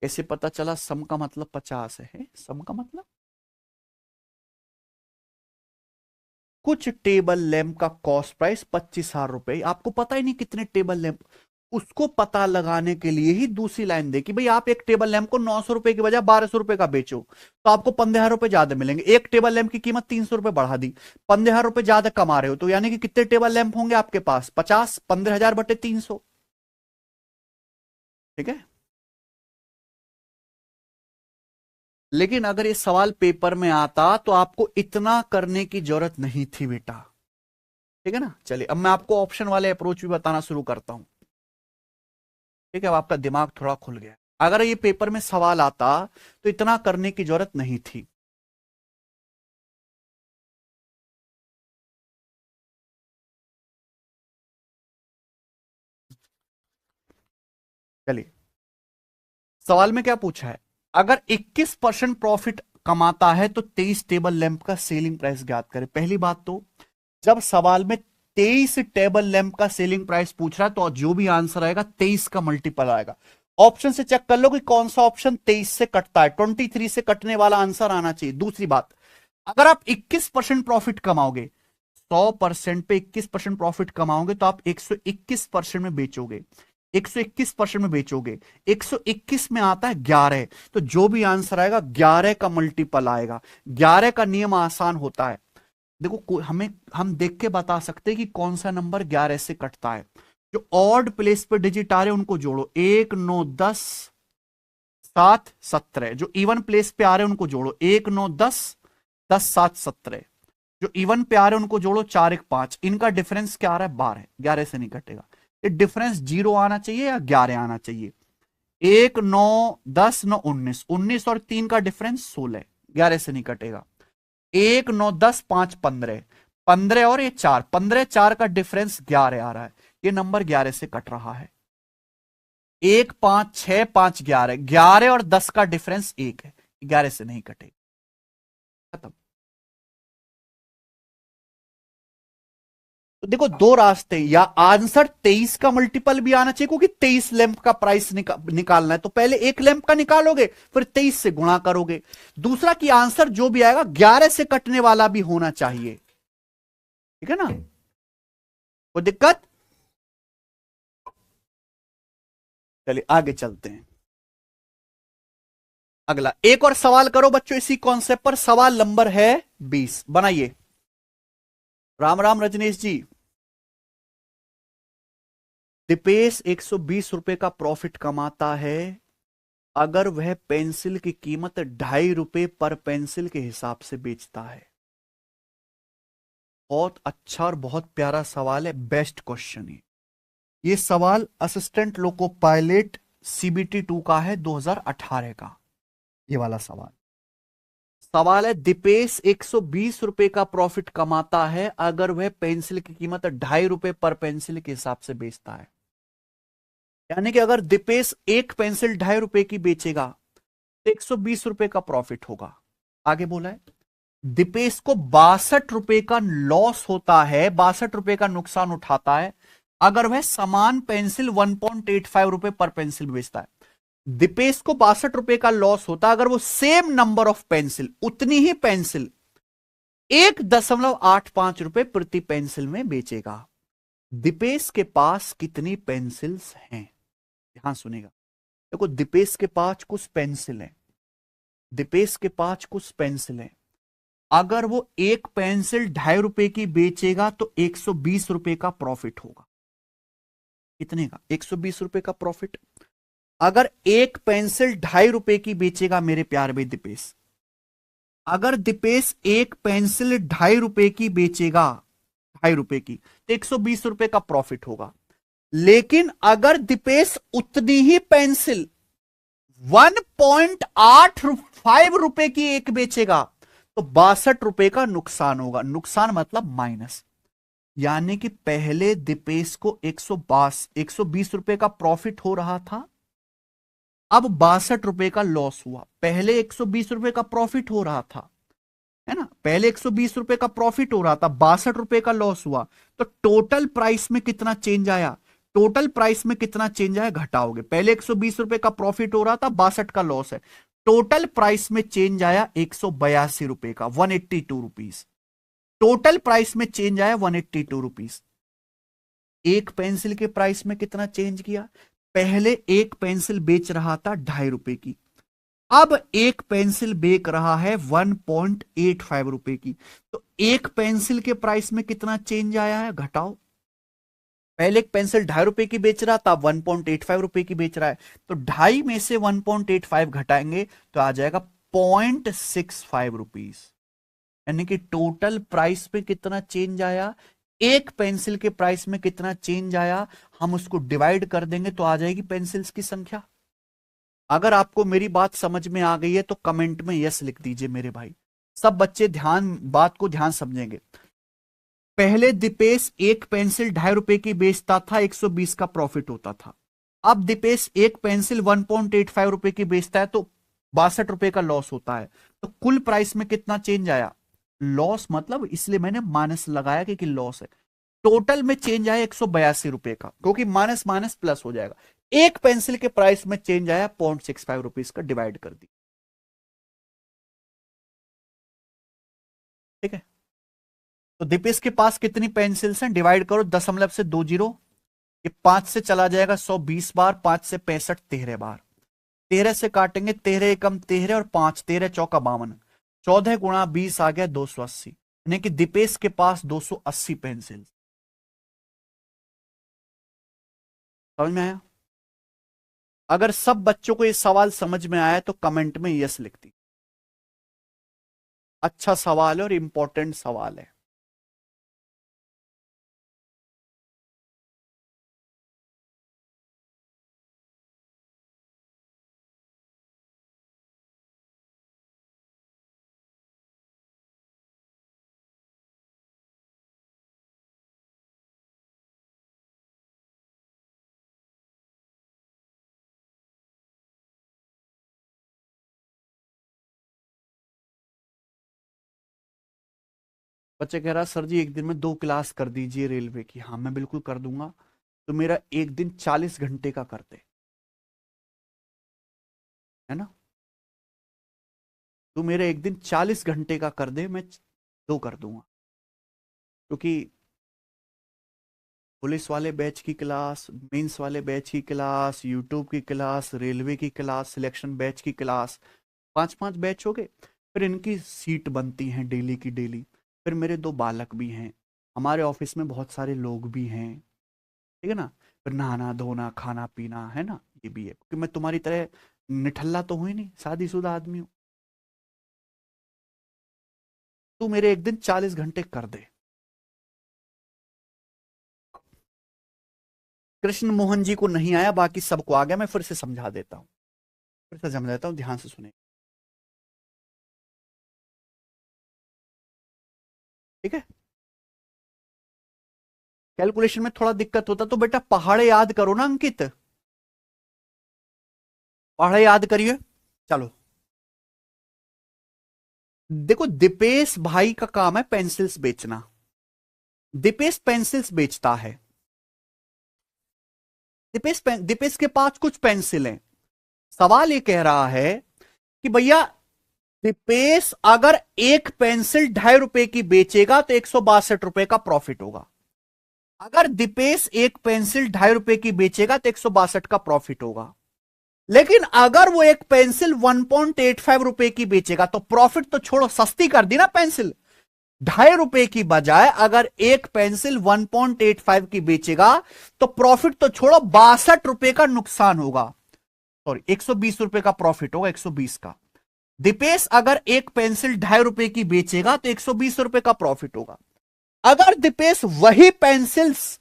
A: कैसे पता चला? सम का मतलब 50 है, सम का मतलब कुछ टेबल लैंप का कॉस्ट प्राइस 25,000 रुपए, आपको पता ही नहीं कितने टेबल लैंप, उसको पता लगाने के लिए ही दूसरी लाइन देखी, भाई आप एक टेबल लैंप को 900 रुपए की बजाय 1200 रुपए का बेचो तो आपको 15,000 रुपए ज्यादा मिलेंगे। एक टेबल लैंप की कीमत 300 रुपए बढ़ा दी, 15,000 रुपए ज्यादा कमा रहे हो, तो यानी कि कितने टेबल लैंप होंगे आपके पास? 50, 15,000 बटे 300, ठीक है। लेकिन अगर ये सवाल पेपर में आता तो आपको इतना करने की जरूरत नहीं थी बेटा, ठीक है ना। चलिए अब मैं आपको ऑप्शन वाले अप्रोच भी बताना शुरू करता हूं, ठीक है। अब आपका दिमाग थोड़ा खुल गया। अगर ये पेपर में सवाल आता तो इतना करने की जरूरत नहीं थी। चलिए सवाल में क्या पूछा है, अगर 21% प्रॉफिट कमाता है तो 23 टेबल लैंप का सेलिंग प्राइस ज्ञात करें। पहली बात तो जब सवाल में 23 टेबल लैंप का सेलिंग प्राइस पूछ रहा है तो जो भी आंसर आएगा 23 का मल्टीपल आएगा। ऑप्शन से चेक कर लो कि कौन सा ऑप्शन 23 से कटता है, 23 से कटने वाला आंसर आना चाहिए। दूसरी बात, अगर आप 21% प्रॉफिट कमाओगे, 100% पे 21% प्रॉफिट कमाओगे तो आप 121% में बेचोगे, 121% में बेचोगे, 121 में आता है 11, तो जो भी आंसर आएगा 11 का मल्टीपल आएगा। 11 का नियम आसान होता है, देखो हमें हम देख के बता सकते हैं कि कौन सा नंबर 11 से कटता है। जो ऑड प्लेस पे डिजिट आ रहे हैं उनको जोड़ो, 1 9 10 7 17। जो इवन प्लेस पे आ रहे हैं उनको जोड़ो, 1 9 10 10 7 17। जो इवन पे आ रहे हैं उनको जोड़ो, 4 1 5। इनका डिफरेंस क्या आ रहा है? 12, 11 से नहीं कटेगा। ये डिफरेंस 0 आना चाहिए या 11 आना चाहिए? 1 9 10 9 19, 19 और 3 का डिफरेंस 16, 11 से नहीं कटेगा। 1 9 10 5 15, 15 और ये 4, 15 4 का डिफरेंस 11 आ रहा है, ये नंबर 11 से कट रहा है। 1 5 6 5 11, 11 और 10 का डिफरेंस 1 है, 11 से नहीं कटेगा। खत्म। तो देखो दो रास्ते, या आंसर 23 का मल्टीपल भी आना चाहिए क्योंकि 23 लैंप का प्राइस निकालना है, तो पहले एक लैंप का निकालोगे फिर 23 से गुणा करोगे। दूसरा कि आंसर जो भी आएगा 11 से कटने वाला भी होना चाहिए, ठीक है ना, कोई दिक्कत? चलिए आगे चलते हैं। अगला एक और सवाल करो बच्चों इसी कॉन्सेप्ट पर, सवाल नंबर है 20, बनाइए। राम राम रजनीश जी। दीपेश 120 रुपए का प्रॉफिट कमाता है, अगर वह पेंसिल की कीमत 2.5 रुपए पर पेंसिल के हिसाब से बेचता है। बहुत अच्छा और बहुत प्यारा सवाल है, बेस्ट क्वेश्चन है ये सवाल। असिस्टेंट लोको पायलट सीबीटी 2 का है, 2018 का ये वाला सवाल। सवाल है दीपेश 120 रुपए का प्रॉफिट कमाता है, अगर वह पेंसिल की कीमत 2.5 रुपए पर पेंसिल के हिसाब से बेचता है। यानी कि अगर दीपेश एक पेंसिल 2.5 रुपए की बेचेगा तो 120 रुपए का प्रॉफिट होगा। आगे बोला है दीपेश को 62 रुपए का लॉस होता है, 62 रुपए का नुकसान उठाता है, अगर वह समान पेंसिल 1.85 रुपए पर पेंसिल बेचता है। दीपेश को 62 रुपए का लॉस होता है अगर वो सेम नंबर ऑफ पेंसिल, उतनी ही पेंसिल 1.85 रुपए प्रति पेंसिल में बेचेगा। दीपेश के पास कितनी पेंसिल्स हैं? ध्यान सुनेगा। देखो दीपेश के पास कुछ पेंसिल है, दीपेश के पास कुछ पेंसिल है, अगर वो एक पेंसिल 2.5 रुपए की बेचेगा तो 120 रुपए का प्रॉफिट होगा। कितने का? 120 रुपए का प्रॉफिट। अगर एक पेंसिल 2.5 रुपए की बेचेगा मेरे प्यार भाई दीपेश, अगर दीपेश एक पेंसिल 2.5 रुपए की बेचेगा, 2.5 रुपए की, तो 120 रुपए का प्रॉफिट होगा। लेकिन अगर दीपेश उतनी ही पेंसिल 1.85 रुपए की एक बेचेगा तो 62 रुपए का नुकसान होगा। नुकसान मतलब माइनस। यानी कि पहले दीपेश को 120 रुपए का प्रॉफिट हो रहा था, अब 62 रुपए का लॉस हुआ। पहले 120 रुपए का प्रॉफिट हो रहा था, है ना, पहले 120 रुपए का प्रॉफिट हो रहा था, 62 रुपए का लॉस हुआ। तो टोटल प्राइस में कितना चेंज आया? टोटल प्राइस में कितना चेंज आया घटाओगे। पहले 120 रुपए का प्रॉफिट हो रहा था, 62 का लॉस है। टोटल प्राइस में चेंज आया 182 रुपए का, 182 रुपीज। टोटल प्राइस में चेंज आया 182 रुपीज। एक पेंसिल के प्राइस में कितना चेंज किया? पहले एक पेंसिल बेच रहा था 2.5 रुपए की, अब एक पेंसिल बेच रहा है 1.85 रुपए की। तो एक पेंसिल के प्राइस में कितना चेंज आया है घटाओ। पहले एक पेंसिल 2.5 रुपए की बेच रहा था, 1.85 रुपए की बेच रहा है, तो 2.5 में से 1.85 घटाएंगे तो आ जाएगा 0.65 रुपीज। यानी कि टोटल प्राइस में कितना चेंज आया, एक पेंसिल के प्राइस में कितना चेंज आया, हम उसको डिवाइड कर देंगे तो आ जाएगी पेंसिल्स की संख्या। अगर आपको मेरी बात समझ में आ गई है तो कमेंट में यस लिख दीजिए मेरे भाई। सब बच्चे बात को ध्यान समझेंगे। पहले दीपेश एक पेंसिल 2.5 रुपए की बेचता था, 120 का प्रॉफिट होता था। अब दीपेश एक पेंसिल 1.85 रुपए की बेचता है तो 62 रुपए का लॉस होता है। तो कुल प्राइस में कितना चेंज आया? लॉस, मतलब इसलिए मैंने माइनस लगाया क्योंकि लॉस है। टोटल में चेंज आया 182 रुपए का, क्योंकि माइनस माइनस प्लस हो जाएगा। एक पेंसिल के प्राइस में चेंज आया 0.65 रुपीज का, डिवाइड कर दी। ठीक है, तो दीपेश के पास कितनी पेंसिल्स हैं? डिवाइड करो 0.20। ये 5 से चला जाएगा 120 बार, 5 से 65, 13 बार। 13 से काटेंगे, 13 एकम 13 और 5, 13 चौका 52, 14 गुणा 20 आ गया 280। यानी कि दीपेश के पास 280 पेंसिल। समझ में आया? अगर सब बच्चों को ये सवाल समझ में आया तो कमेंट में यस लिखती। अच्छा सवाल है और इंपॉर्टेंट सवाल है। बच्चे कह रहा सर जी एक दिन में 2 क्लास कर दीजिए रेलवे की। हाँ मैं बिल्कुल कर दूंगा। तो मेरा एक दिन 40 घंटे का कर दे, है ना। तो मेरा एक दिन 40 घंटे का कर दे, मैं 2 कर दूंगा। क्योंकि पुलिस वाले बैच की क्लास, मेंस वाले बैच की क्लास, यूट्यूब की क्लास, रेलवे की क्लास, सिलेक्शन बैच की क्लास, 5-5 बैच हो गए। फिर इनकी सीट बनती हैं डेली की डेली। फिर मेरे 2 बालक भी हैं, हमारे ऑफिस में बहुत सारे लोग भी हैं, ठीक है ना। फिर नहाना धोना खाना पीना, है ना, ये भी है। क्योंकि मैं तुम्हारी तरह निठल्ला तो हूं ही नहीं, शादीशुदा आदमी हूं। तू मेरे एक दिन 40 घंटे कर दे। कृष्ण मोहन जी को नहीं आया, बाकी सबको आ गया। मैं फिर से समझा देता हूं, फिर से समझा देता हूं, ध्यान से सुने। ठीक है, कैलकुलेशन में थोड़ा दिक्कत होता तो बेटा पहाड़े याद करो ना अंकित, पहाड़े याद करिए। चलो देखो, दीपेश भाई का काम है पेंसिल्स बेचना। दीपेश पेंसिल्स बेचता है। दीपेश के पास कुछ पेंसिल हैं। सवाल ये कह रहा है कि भैया दीपेश अगर एक पेंसिल 2.5 रुपए की बेचेगा तो 162 रुपए का प्रॉफिट होगा। अगर दीपेश एक पेंसिल 2.5 रुपए की बेचेगा तो 162 का प्रॉफिट होगा। लेकिन अगर वो एक पेंसिल 1.85 रुपए की बेचेगा तो प्रॉफिट तो छोड़ो, सस्ती कर दी ना पेंसिल। 2.5 रुपए की बजाय अगर एक पेंसिल 1.85 की बेचेगा तो प्रॉफिट तो छोड़ो, 62 रुपए का नुकसान होगा। सॉरी, 120 रुपए का प्रॉफिट होगा, 120 का। दीपेश अगर एक पेंसिल 2.5 रुपए की बेचेगा तो 120 रुपए का प्रॉफिट होगा। अगर दीपेश वही पेंसिल्स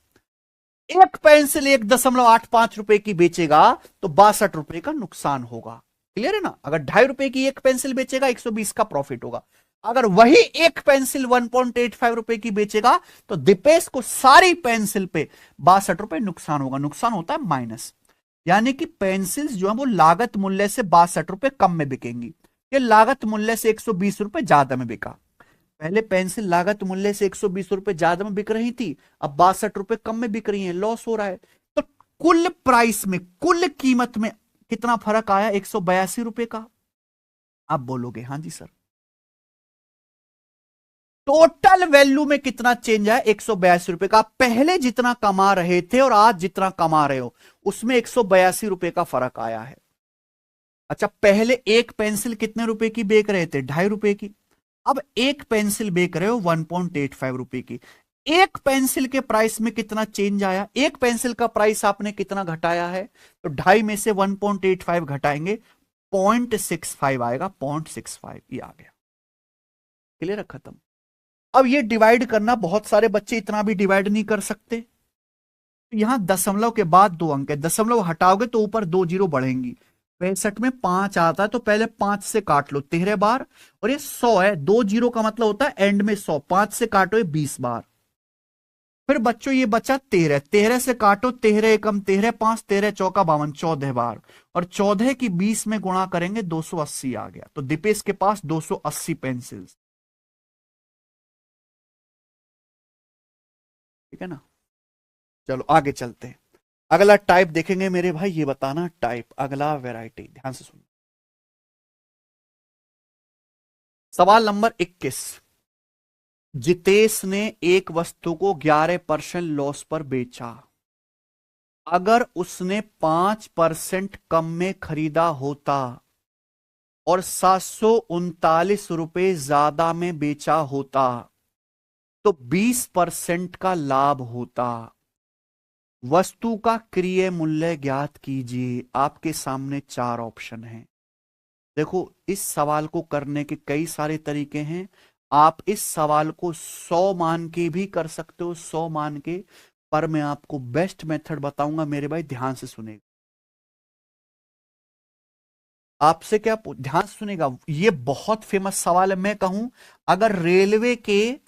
A: एक पेंसिल 1.85 रुपए की बेचेगा तो 62 रुपए का नुकसान होगा। क्लियर है ना? अगर 2.5 रुपए की एक पेंसिल बेचेगा 120 का प्रॉफिट होगा। अगर वही एक पेंसिल 1.85 रुपए की बेचेगा तो दीपेश को सारी पेंसिल पे 62 रुपए नुकसान होगा। नुकसान होता है माइनस, यानी कि पेंसिल्स जो है वो लागत मूल्य से 62 रुपए कम में बिकेंगी। ये लागत मूल्य से 120 रुपए ज्यादा में बिका। पहले पेंसिल लागत मूल्य से 120 रुपए ज्यादा में बिक रही थी, अब 62 रुपए कम में बिक रही है, लॉस हो रहा है। तो कुल प्राइस में, कुल कीमत में कितना फर्क आया? 182 रुपए का। आप बोलोगे हाँ जी सर। टोटल वैल्यू में कितना चेंज है? 182 रुपए का। पहले जितना कमा रहे थे और आज जितना कमा रहे हो उसमें 182 रुपए का फर्क आया है। अच्छा, पहले एक पेंसिल कितने रुपए की बेच रहे थे? 2.5 रुपए की। अब एक पेंसिल बेच रहे हो 1.85 रुपए की। एक पेंसिल के प्राइस में कितना चेंज आया? एक पेंसिल का प्राइस आपने कितना घटाया है? तो 2.5 में से 1.85 घटाएंगे, 0.65 आएगा। 0.65 ये आ गया। क्लियर है? खत्म। अब ये डिवाइड करना, बहुत सारे बच्चे इतना भी डिवाइड नहीं कर सकते। तो यहां दशमलव के बाद 2 अंक है, दशमलव हटाओगे तो ऊपर 2 जीरो बढ़ेंगी। 65 में 5 आता है तो पहले 5 से काट लो 13 बार, और ये 100 है, 2 जीरो का मतलब होता है एंड में 100। 5 से काटो ये 20 बार। फिर बच्चों ये बचा 13, 13 से काटो 13 एकम 13, 5 13 चौका 52, 14 बार। और 14 की 20 में गुणा करेंगे 280 आ गया। तो दीपेश के पास 280 पेंसिल्स। ठीक है ना? चलो आगे चलते हैं। अगला टाइप देखेंगे मेरे भाई, ये बताना टाइप, अगला वैरायटी, ध्यान से सुनो। सवाल नंबर 21। जितेश ने एक वस्तु को 11% लॉस पर बेचा। अगर उसने 5% कम में खरीदा होता और 739 रुपए ज्यादा में बेचा होता तो 20% का लाभ होता। वस्तु का क्रय मूल्य ज्ञात कीजिए। आपके सामने 4 ऑप्शन हैं। देखो, इस सवाल को करने के कई सारे तरीके हैं। आप इस सवाल को 100 मान के भी कर सकते हो, 100 मान के, पर मैं आपको बेस्ट मेथड बताऊंगा मेरे भाई, ध्यान से सुनेगा। आपसे क्या ध्यान से सुनेगा, ये बहुत फेमस सवाल है। मैं कहूं अगर रेलवे के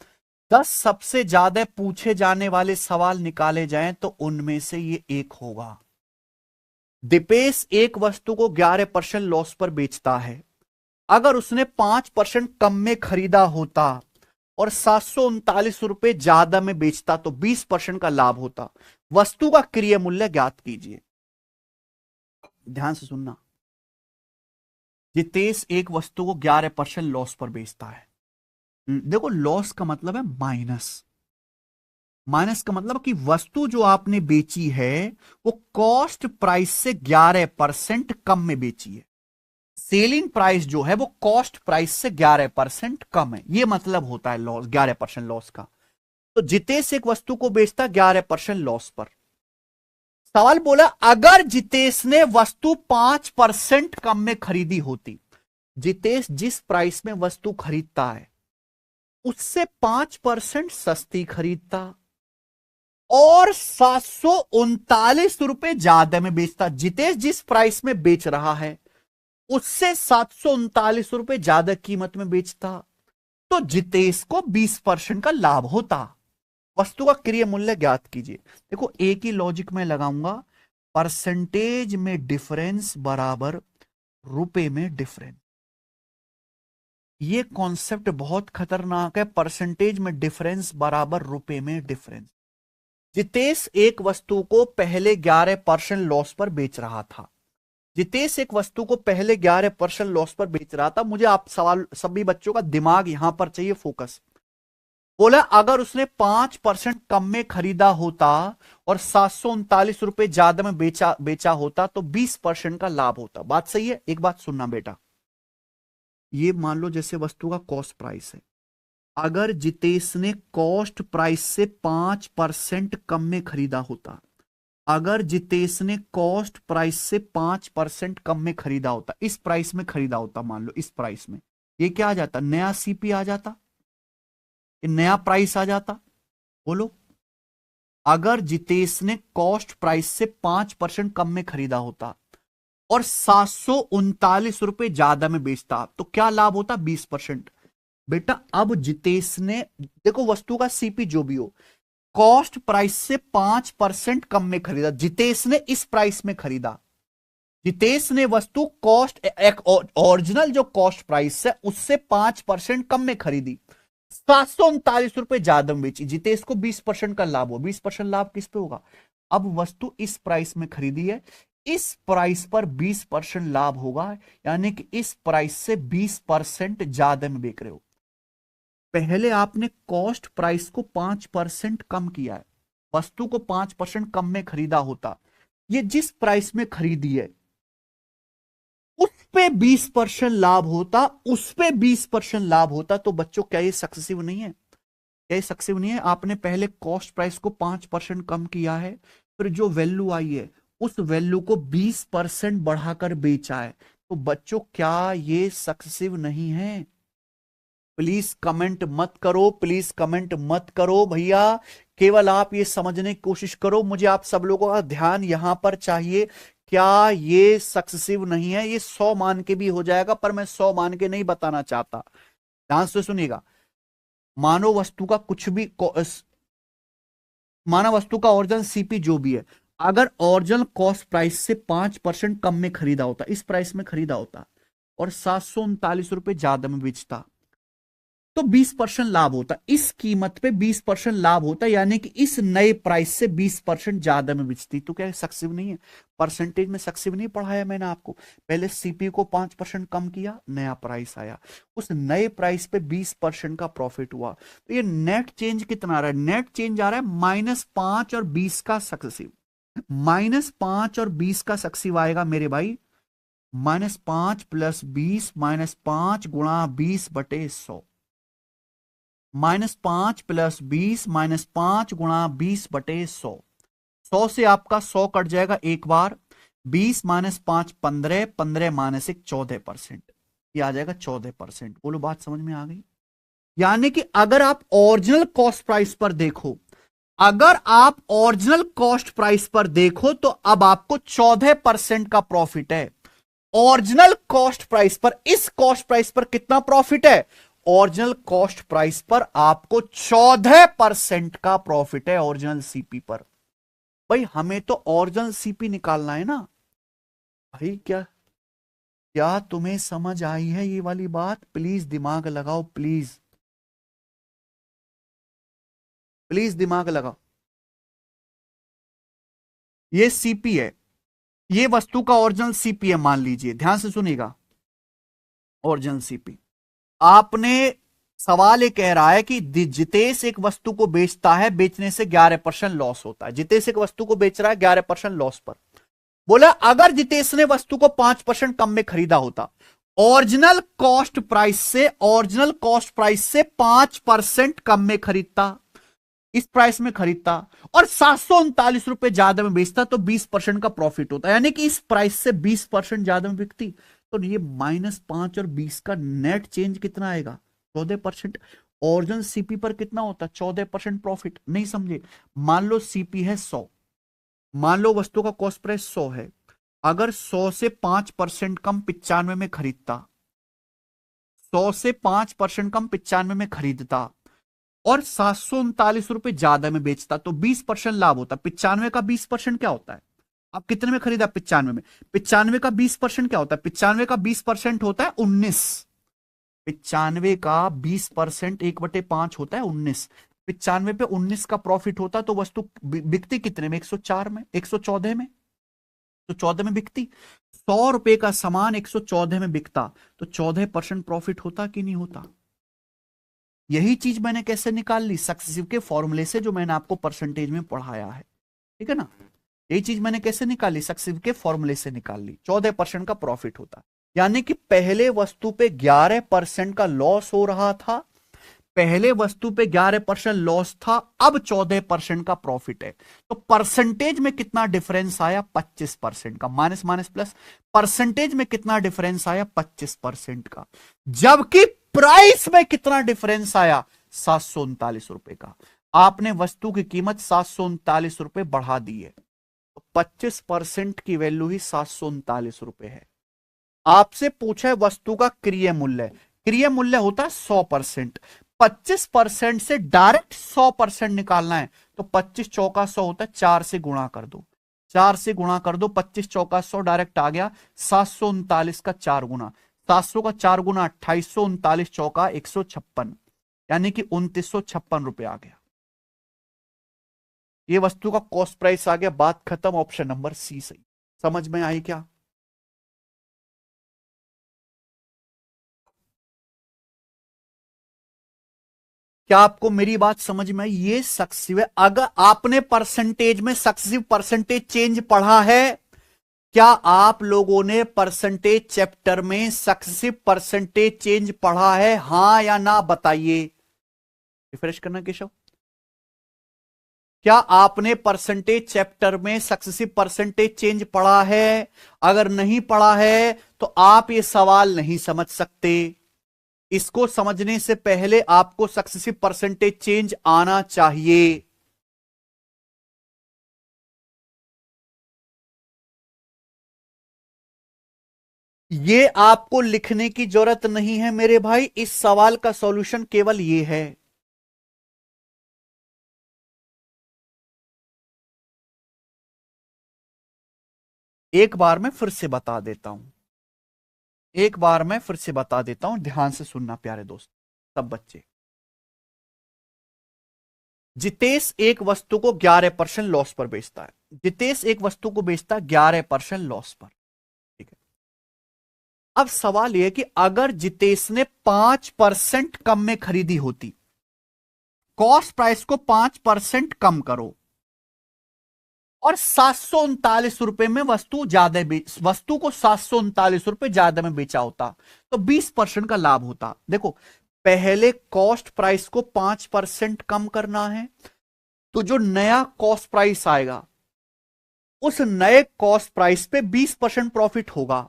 A: 10 सबसे ज्यादा पूछे जाने वाले सवाल निकाले जाएं तो उनमें से ये एक होगा। दीपेश एक वस्तु को 11% लॉस पर बेचता है। अगर उसने 5% कम में खरीदा होता और 739 रुपए ज्यादा में बेचता तो 20% का लाभ होता। वस्तु का क्रय मूल्य ज्ञात कीजिए। ध्यान से सुनना। जितेश एक वस्तु को 11% लॉस पर बेचता है। देखो, लॉस का मतलब है माइनस। माइनस का मतलब कि वस्तु जो आपने बेची है वो कॉस्ट प्राइस से 11% कम में बेची है। सेलिंग प्राइस जो है वो कॉस्ट प्राइस से 11% कम है, ये मतलब होता है लॉस, 11% लॉस का। तो जितेश एक वस्तु को बेचता 11% लॉस पर। सवाल बोला अगर जितेश ने वस्तु 5% कम में खरीदी होती। जितेश जिस प्राइस में वस्तु खरीदता है उससे 5% सस्ती खरीदता और 739 रुपए ज्यादा में बेचता। जितेश जिस प्राइस में बेच रहा है उससे 739 रुपए ज्यादा कीमत में बेचता तो जितेश को 20% का लाभ होता। वस्तु का क्रय मूल्य ज्ञात कीजिए। देखो, एक ही लॉजिक में लगाऊंगा, परसेंटेज में डिफरेंस बराबर रुपए में डिफरेंस। ये कॉन्सेप्ट बहुत खतरनाक है, परसेंटेज में डिफरेंस बराबर रुपए में डिफरेंस। जितेश एक वस्तु को पहले 11% लॉस पर बेच रहा था। जितेश एक वस्तु को पहले 11% लॉस पर बेच रहा था। मुझे आप सवाल, सभी बच्चों का दिमाग यहां पर चाहिए, फोकस। बोला अगर उसने 5% कम में खरीदा होता और 739 रुपए ज्यादा में बेचा बेचा होता तो 20% का लाभ होता। बात सही है? एक बात सुनना बेटा, ये मान लो जैसे वस्तु का कॉस्ट प्राइस है, अगर जितेश ने कॉस्ट प्राइस से 5% कम में खरीदा होता, अगर जितेश ने कॉस्ट प्राइस से 5% कम में खरीदा होता, इस प्राइस में खरीदा होता, मान लो इस प्राइस में, ये क्या आ जाता? नया सीपी आ जाता, ये नया प्राइस आ जाता। बोलो, अगर जितेश ने कॉस्ट प्राइस से 5% कम में खरीदा होता और 739 रुपए ज्यादा में बेचता तो क्या लाभ होता? 20%। बेटा अब जितेश ने, देखो वस्तु का सीपी जो भी हो, कॉस्ट प्राइस से 5% कम में खरीदा, जितेश ने इस प्राइस में खरीदा, जितेश ने वस्तु कॉस्ट एक ओरिजिनल जो कॉस्ट प्राइस है उससे 5% कम में खरीदी, 739 रुपए ज्यादा में बेची, जितेश को 20% का लाभ हो। 20% लाभ किस पे होगा? अब वस्तु इस प्राइस में खरीदी है, इस प्राइस पर 20% लाभ होगा, यानी कि इस प्राइस से 20% ज्यादा में बेच रहे हो। पहले आपने कॉस्ट प्राइस को 5% कम किया है, वस्तु को 5% कम में खरीदा होता, ये जिस प्राइस में खरीदी है उस पे 20% लाभ होता, उस पे 20% लाभ होता, तो बच्चों क्या ये सक्सेसिव नहीं है? क्या ये सक्सेसिव नहीं है? आपने पहले कॉस्ट प्राइस को 5% कम किया है, फिर जो वैल्यू आई है उस वैल्यू को 20% बढ़ाकर बेचा है, तो बच्चों क्या ये सक्सेसिव नहीं है? प्लीज कमेंट मत करो, प्लीज कमेंट मत करो भैया, केवल आप ये समझने की कोशिश करो, मुझे आप सब लोगों का ध्यान यहां पर चाहिए। क्या ये सक्सेसिव नहीं है? ये 100 मान के भी हो जाएगा, पर मैं 100 मान के नहीं बताना चाहता। ध्यान से सुनिएगा, मानव वस्तु का कुछ भी, मानव वस्तु का ओरिजिनल सीपी जो भी है, अगर ओरिजिनल कॉस्ट प्राइस से 5% कम में खरीदा होता, इस प्राइस में खरीदा होता और 739 रुपए ज्यादा में बेचता तो 20% लाभ होता, इस कीमत पे 20% लाभ होता, यानी कि इस नए प्राइस से 20% ज्यादा में बिकती। तो क्या सक्सेसिव नहीं है? परसेंटेज में सक्सेसिव नहीं पढ़ाया मैंने आपको? पहले सीपी को 5% कम किया, नया प्राइस आया, उस नए प्राइस पे 20% का प्रॉफिट हुआ, तो ये नेट चेंज कितना आ रहा है? नेट चेंज आ रहा है -5 और 20 का सक्सेसिव। -5 और 20 का सक्सेसिव आएगा मेरे भाई, -5 + 20, -5 गुणा 20/100, -5 + 20, -5 गुणा 20/100, 100 से आपका 100 कट जाएगा एक बार, 20 - 5 15, 15 - 1 14%, ये आ जाएगा 14%। बोलो बात समझ में आ गई? यानी कि अगर आप ओरिजिनल कॉस्ट प्राइस पर देखो, अगर आप ओरिजिनल कॉस्ट प्राइस पर देखो तो अब आपको 14% का प्रॉफिट है। ओरिजिनल कॉस्ट प्राइस पर, इस कॉस्ट प्राइस पर कितना प्रॉफिट है? ओरिजिनल कॉस्ट प्राइस पर आपको 14% का प्रॉफिट है, ओरिजिनल सीपी पर। भाई हमें तो ओरिजिनल सीपी निकालना है ना भाई। क्या क्या तुम्हें समझ आई है ये वाली बात? प्लीज दिमाग लगाओ, प्लीज प्लीज दिमाग लगाओ। ये सीपी है, ये वस्तु का ओरिजिनल सीपी है, मान लीजिए, ध्यान से सुनिएगा, ओरिजिनल सीपी। आपने, सवाल ये कह रहा है कि जितेश एक वस्तु को बेचता है, बेचने से 11% लॉस होता है, जितेश एक वस्तु को बेच रहा है 11% लॉस पर। बोला अगर जितेश ने वस्तु को 5% कम में खरीदा होता, ओरिजिनल कॉस्ट प्राइस से, ओरिजिनल कॉस्ट प्राइस से 5% कम में खरीदता, इस प्राइस में खरीदता और 739 रुपए ज्यादा में बेचता तो 20% का प्रॉफिट होता, यानी कि इस प्राइस से 20% ज्यादा में बिकती, तो ये -5 और 20 का नेट चेंज कितना आएगा? 14%। ओरिजिनल सीपी पर कितना होता? 14% प्रॉफिट। नहीं समझे? मान लो सीपी है 100, मान लो वस्तु का कॉस्ट प्राइस 100 है, अगर 100 से 5% कम 95 में खरीदता, 100 से 5% कम 95 में खरीदता और 739 रुपए ज्यादा में बेचता तो 20% लाभ होता। 95 का 20% क्या होता है? आप कितने में खरीदा? 95 में। 95 का 20% क्या होता है? 95 का 20% होता है 19। 95 का 20% 1/5 होता है 19। 95 पे 19 का प्रॉफिट होता तो वस्तु बिकती कितने में? 104 में, 114 में, तो 14 में बिकती। 100 रुपए का सामान 114 में बिकता तो 14% प्रॉफिट होता कि नहीं होता? यही चीज मैंने कैसे निकाल ली, सक्सेसिव के फॉर्मूले से, जो मैंने आपको परसेंटेज में पढ़ाया है, ठीक है ना। यही चीज मैंने कैसे निकाली, सक्सेसिव के फॉर्मूले से निकाल ली। 14% का प्रॉफिट होता है, यानी कि पहले वस्तु पे 11% का लॉस हो रहा था, पहले वस्तु पे 11% लॉस था, अब 14% का प्रॉफिट है। तो परसेंटेज में कितना डिफरेंस आया, 25% का, माइनस माइनस प्लस, परसेंटेज में कितना डिफरेंस आया, 25% का। जबकि प्राइस में कितना डिफरेंस आया, 739 रुपए का। आपने वस्तु की कीमत 739 रुपए बढ़ा दी है, तो 25% की वैल्यू ही 739 रुपए है। आपसे पूछा है वस्तु का क्रिय मूल्य, क्रिय मूल्य होता है 100%, 25% से डायरेक्ट 100% निकालना है, तो 25 चौका 100 होता है, 4 से गुणा कर दो, 4 से गुणा कर दो, 25 चौका 100 डायरेक्ट आ गया, 739 का 4 गुना, 700 का 4 गुना 2839 चौका 156, यानी कि 2956 रुपए आ गया। ये वस्तु का कॉस्ट प्राइस आ गया, बात खत्म, ऑप्शन नंबर सी सही। समझ में आई क्या? क्या आपको मेरी बात समझ में आई? ये सक्सेसिव है। अगर आपने परसेंटेज में सक्सेसिव परसेंटेज चेंज पढ़ा है, क्या आप लोगों ने परसेंटेज चैप्टर में सक्सेसिव परसेंटेज चेंज पढ़ा है, हां या ना बताइए। रिफ्रेश करना केशव, क्या आपने परसेंटेज चैप्टर में सक्सेसिव परसेंटेज चेंज पढ़ा है? अगर नहीं पढ़ा है तो आप ये सवाल नहीं समझ सकते। इसको समझने से पहले आपको सक्सेसिव परसेंटेज चेंज आना चाहिए। ये आपको लिखने की जरूरत नहीं है मेरे भाई, इस सवाल का सॉल्यूशन केवल ये है। एक बार मैं फिर से बता देता हूं, एक बार मैं फिर से बता देता हूं, ध्यान से सुनना प्यारे दोस्त, सब बच्चे। जितेश एक वस्तु को 11% लॉस पर बेचता है, जितेश एक वस्तु को बेचता है 11% लॉस पर, ठीक है। अब सवाल यह कि अगर जितेश ने 5% कम में खरीदी होती, कॉस्ट प्राइस को 5% कम करो और 739 में वस्तु ज्यादा वस्तु को 739 ज्यादा में बेचा होता, तो 20% का लाभ होता। देखो, पहले कॉस्ट प्राइस को 5% कम करना है, तो जो नया कॉस्ट प्राइस आएगा उस नए कॉस्ट प्राइस पे 20% प्रॉफिट होगा।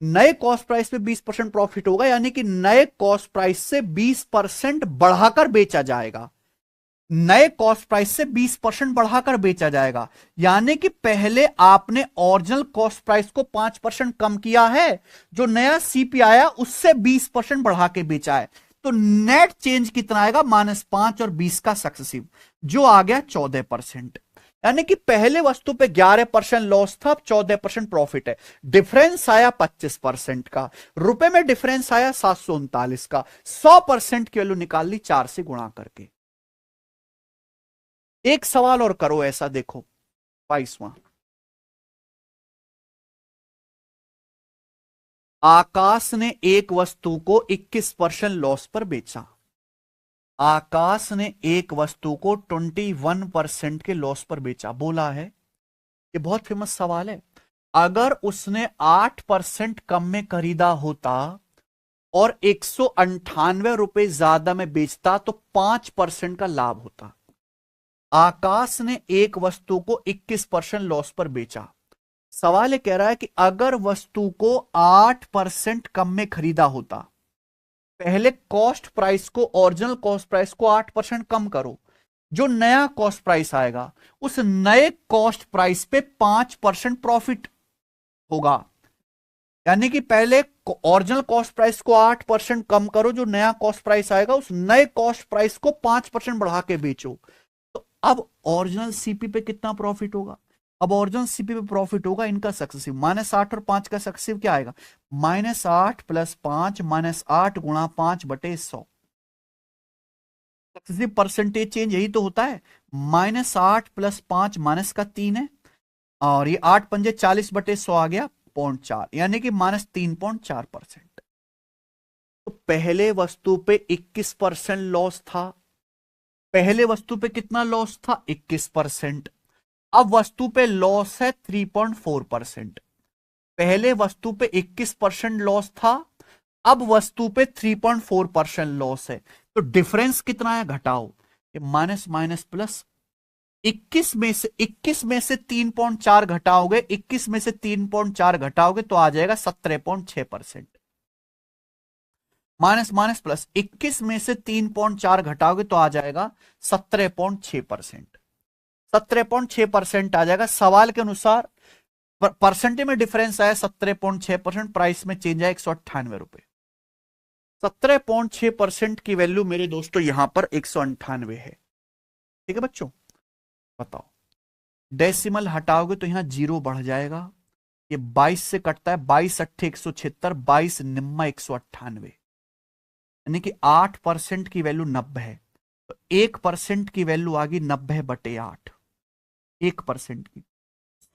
A: नए कॉस्ट प्राइस पे 20% प्रॉफिट होगा, यानी कि नए कॉस्ट प्राइस से 20% बढ़ाकर बेचा जाएगा, नए कॉस्ट प्राइस से 20% बढ़ाकर बेचा जाएगा। यानी कि पहले आपने ओरिजिनल कॉस्ट प्राइस को 5% कम किया है, जो नया सीपी आया उससे 20% बढ़ा के बेचा है, तो नेट चेंज कितना आएगा, -5 और 20 का सक्सेसिव, जो आ गया 14%। यानी कि पहले वस्तु पे 11% लॉस था, अब 14% प्रॉफिट है। डिफरेंस आया 25% का, रुपए में डिफरेंस आया 739 का। 100% की वैल्यू निकाल ली 4 से गुणा करके। एक सवाल और करो ऐसा, देखो 22वां। आकाश ने एक वस्तु को 21% लॉस पर बेचा, आकाश ने एक वस्तु को 21% के लॉस पर बेचा, बोला है। ये बहुत फेमस सवाल है। अगर उसने 8% कम में खरीदा होता और 198 रुपए ज्यादा में बेचता, तो 5% का लाभ होता। आकाश ने एक वस्तु को 21% लॉस पर बेचा। सवाल ये कह रहा है कि अगर वस्तु को 8% कम में खरीदा होता, पहले कॉस्ट प्राइस को, ओरिजिनल कॉस्ट प्राइस को 8% कम करो, जो नया कॉस्ट प्राइस आएगा उस नए कॉस्ट प्राइस पे 5% प्रॉफिट होगा। यानी कि पहले ओरिजिनल कॉस्ट प्राइस को 8% कम करो, जो नया कॉस्ट प्राइस आएगा उस नए कॉस्ट प्राइस को 5% बढ़ा के बेचो, तो अब ओरिजिनल सीपी पे कितना प्रॉफिट होगा? अब ओरिजिनल सीपी पे प्रॉफिट होगा इनका सक्सेसिव, -8 और 5 का सक्सेसिव क्या आएगा, -8 + 5 -8 गुणा 5/100। सक्सेसिव परसेंटेज चेंज यही तो होता है, -8 + 5 माइनस का 3 है, और ये 8 पंजे 40/100 आ गया 0.4, यानी कि -3.4%। तो पहले वस्तु पे 21% लॉस था। पहले वस्तु पे कितना लॉस था? 21%। अब वस्तु पे लॉस है 3.4%। पहले वस्तु पे 21% लॉस था, अब वस्तु पे 3.4% लॉस है। तो डिफरेंस कितना है? घटाओ, ये माइनस माइनस प्लस। 21 में से 3.4 घटाओगे, 21 में से 3.4 घटाओगे तो आ जाएगा 17.6%। माइनस माइनस प्लस, 21 में से 3.4 घटाओगे तो आ जाएगा 17.6%। 17.6% आ जाएगा। सवाल के अनुसार परसेंटेज में डिफरेंस आया 17.6%, प्राइस में चेंज आया 198 रुपए। 17.6% की वैल्यू मेरे दोस्तों यहां पर 198 है। ठीक है बच्चों, बताओ डेसिमल हटाओगे तो यहां जीरो बढ़ जाएगा। ये 22 से कटता है, 22 अट्ठे 176, 22 निम्मा 198, यानी कि 8% की वैल्यू 90 है। तो 1% की वैल्यू आ गई 90/8। 1% की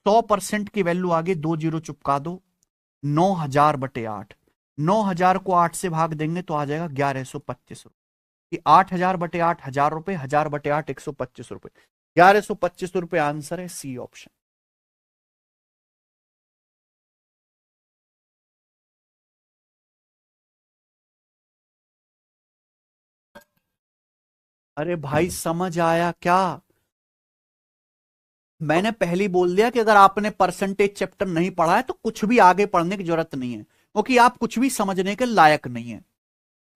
A: 100% की वैल्यू आ गई, 2 जीरो चुपका दो, 9000/8। 9000 को 8 से भाग देंगे तो आ जाएगा 1125 रुपए। 8000/8 1000 रुपए, 1000/8 125 रुपए, 1125 रुपए आंसर है, सी ऑप्शन। अरे भाई समझ आया क्या? मैंने पहले बोल दिया कि अगर आपने परसेंटेज चैप्टर नहीं पढ़ा है तो कुछ भी आगे पढ़ने की जरूरत नहीं है, क्योंकि आप कुछ भी समझने के लायक नहीं है।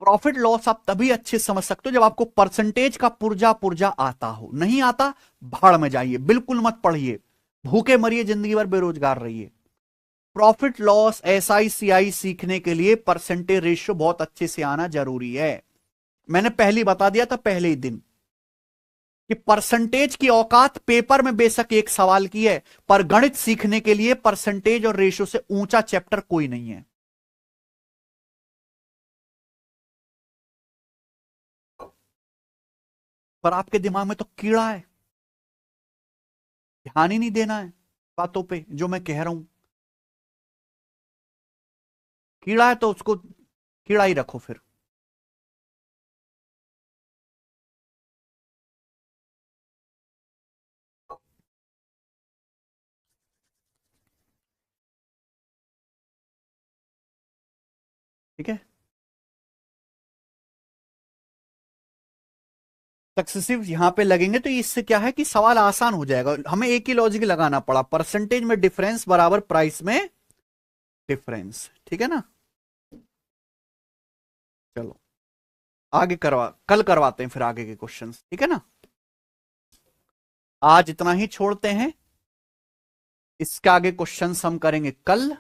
A: प्रॉफिट लॉस आप तभी अच्छे समझ सकते हो जब आपको परसेंटेज का पुर्जा पुर्जा आता हो। नहीं आता, भाड़ में जाइए, बिल्कुल मत पढ़िए, भूखे मरिए, जिंदगी भर बेरोजगार रहिए। प्रॉफिट लॉस SI CI सीखने के लिए परसेंटेज रेशियो बहुत अच्छे से आना जरूरी है। मैंने पहले बता दिया था पहले ही दिन कि परसेंटेज की औकात पेपर में बेशक एक सवाल की है, पर गणित सीखने के लिए परसेंटेज और रेशियो से ऊंचा चैप्टर कोई नहीं है। पर आपके दिमाग में तो कीड़ा है, ध्यान ही नहीं देना है बातों पे जो मैं कह रहा हूं। कीड़ा है तो उसको कीड़ा ही रखो फिर। ठीक है, सक्सेसिव यहां पे लगेंगे तो इससे क्या है कि सवाल आसान हो जाएगा। हमें एक ही लॉजिक लगाना पड़ा, परसेंटेज में डिफरेंस बराबर प्राइस में डिफरेंस। ठीक है ना, चलो आगे कल करवाते हैं फिर आगे के क्वेश्चंस। ठीक है ना, आज इतना ही छोड़ते हैं, इसके आगे क्वेश्चंस हम करेंगे कल।